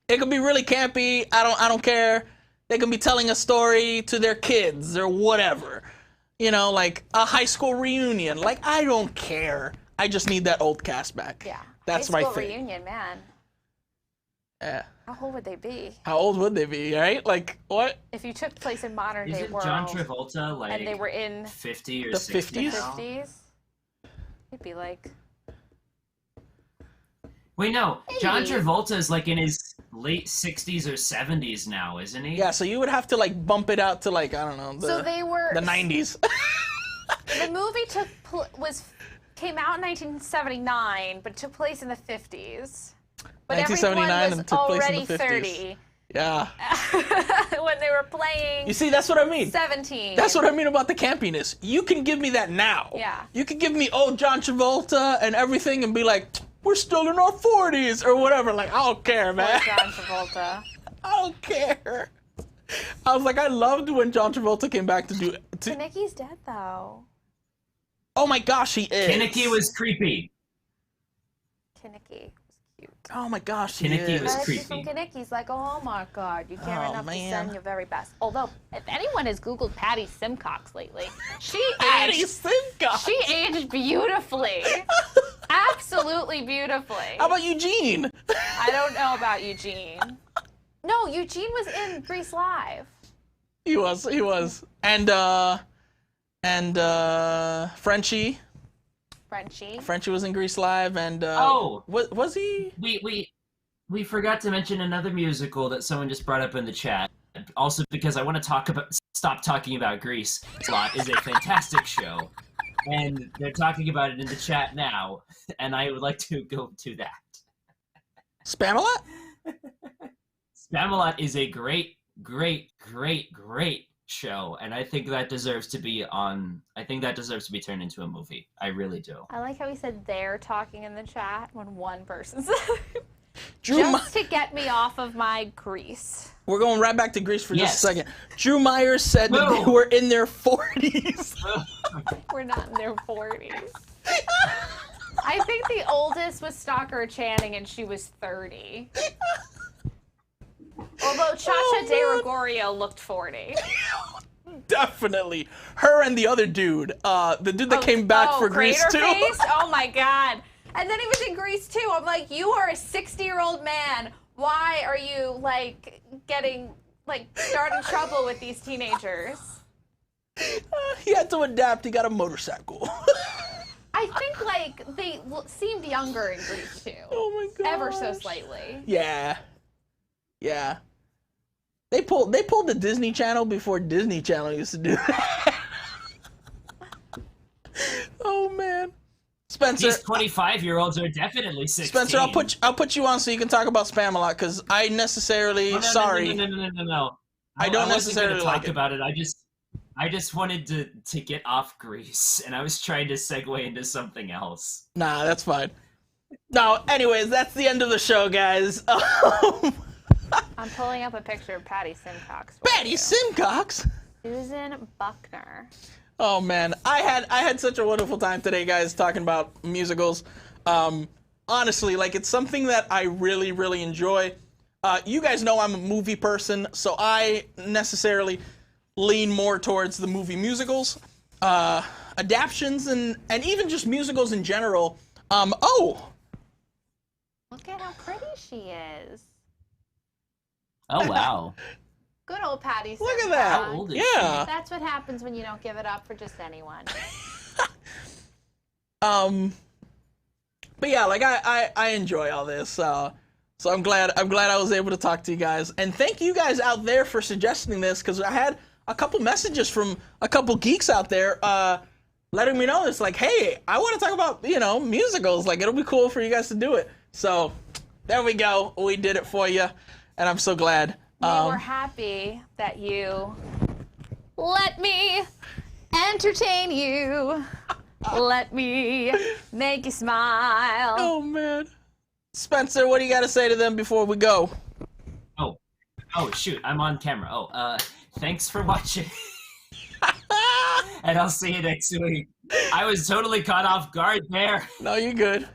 It could be really campy. I don't care. They can be telling a story to their kids or whatever. You know, like a high school reunion. Like, I don't care. I just need that old cast back. Yeah. That's high my school thing. reunion, man. Yeah. How old would they be? How old would they be, right? Like, what? If you took place in modern day world. John Travolta, like, and they were in 50 or the 60 50s? now? The 50s? It'd be like... Wait, no. 80s. John Travolta is like in his late 60s or 70s now, isn't he? Yeah, so you would have to, like, bump it out to, like, I don't know, So they were... the 90s. The movie came out in 1979, but took place in the 50s. But 1979 and took place in the 50s. Already 30. Yeah. When they were playing. You see, that's what I mean. 17. That's what I mean about the campiness. You can give me that now. Yeah. You can give me old John Travolta and everything and be like, we're still in our 40s or whatever. Like, I don't care, man. Poor John Travolta. I don't care. I was like, I loved when John Travolta came back to do. Kenicki's dead though. Oh my gosh, he is. Kenickie was creepy. Kenickie. Oh my gosh, Kenickie was He's creepy. from Kenicki's like, oh my god, you care enough to send your very best. Although, if anyone has Googled Patty Simcox lately, she aged beautifully. Absolutely beautifully. How about Eugene? I don't know about Eugene. No, Eugene was in Grease Live. He was. And Frenchie. Frenchie was in Grease Live, and was he? We forgot to mention another musical that someone just brought up in the chat. Also, because I want to stop talking about Grease a lot, is a fantastic show, and they're talking about it in the chat now, and I would like to go to that. Spamalot? Spamalot is a great show, and I think that deserves to be turned into a movie. I really do. I like how he said they're talking in the chat when one person said it. Just to get me off of my Grease. We're going right back to Grease for just a second. Drew Myers said that they were in their 40s. We're not in their 40s. I think the oldest was Stalker Channing, and she was 30. Although Chacha De Gregorio looked 40. Definitely. Her and the other dude. The dude that came back for Grease too. Face? Oh my god. And then he was in Grease too. I'm like, you are a 60-year-old man. Why are you, like, starting trouble with these teenagers? He had to adapt. He got a motorcycle. I think, like, they seemed younger in Grease too. Oh my god. Ever so slightly. Yeah. Yeah. They pulled the Disney Channel before Disney Channel used to do that. Oh man. Spencer, these 25-year-olds are definitely 16. Spencer, I'll put you on so you can talk about Spam a lot, because I necessarily No. I don't necessarily talk like about it. I just wanted to get off Grease, and I was trying to segue into something else. Nah, that's fine. No, anyways, that's the end of the show, guys. I'm pulling up a picture of Patty Simcox. Patty Simcox? Susan Buckner. Oh man, I had such a wonderful time today, guys, talking about musicals. Honestly, like, it's something that I really, really enjoy. You guys know I'm a movie person, so I necessarily lean more towards the movie musicals, adaptions, and even just musicals in general. Oh! Look at how pretty she is. Oh, wow. Good old Patty Simcox. Look at that. How old is she? That's what happens when you don't give it up for just anyone. But yeah, like, I enjoy all this, so I'm glad I was able to talk to you guys, and thank you guys out there for suggesting this, because I had a couple messages from a couple geeks out there letting me know it's like, hey, I want to talk about, musicals, like, it'll be cool for you guys to do it. So there we go, we did it for you, and I'm so glad. We were happy that you let me entertain you. Let me make you smile. Oh man. Spencer, what do you got to say to them before we go? Oh shoot, I'm on camera. Thanks for watching. And I'll see you next week. I was totally caught off guard there. No, you're good.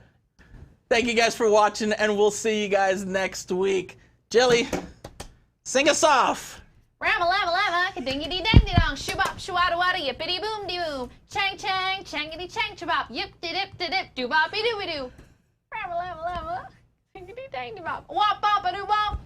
Thank you guys for watching, and we'll see you guys next week. Jelly, sing us off. Ram-a-lam-a-lam-a, ka-ding-a-dee-dang-dee-dong, shoo-bop, shoo-wada-wada, yippity-boom-dee-boom, chang-chang, changity-chang-choo-bop, yip-de-dip-de-dip, doo-bop-dee-doo-doo. Ram-a-lam-a-lam-a, ding-a-dee-dang-dee-bop, wop-bop-a-doo-bop.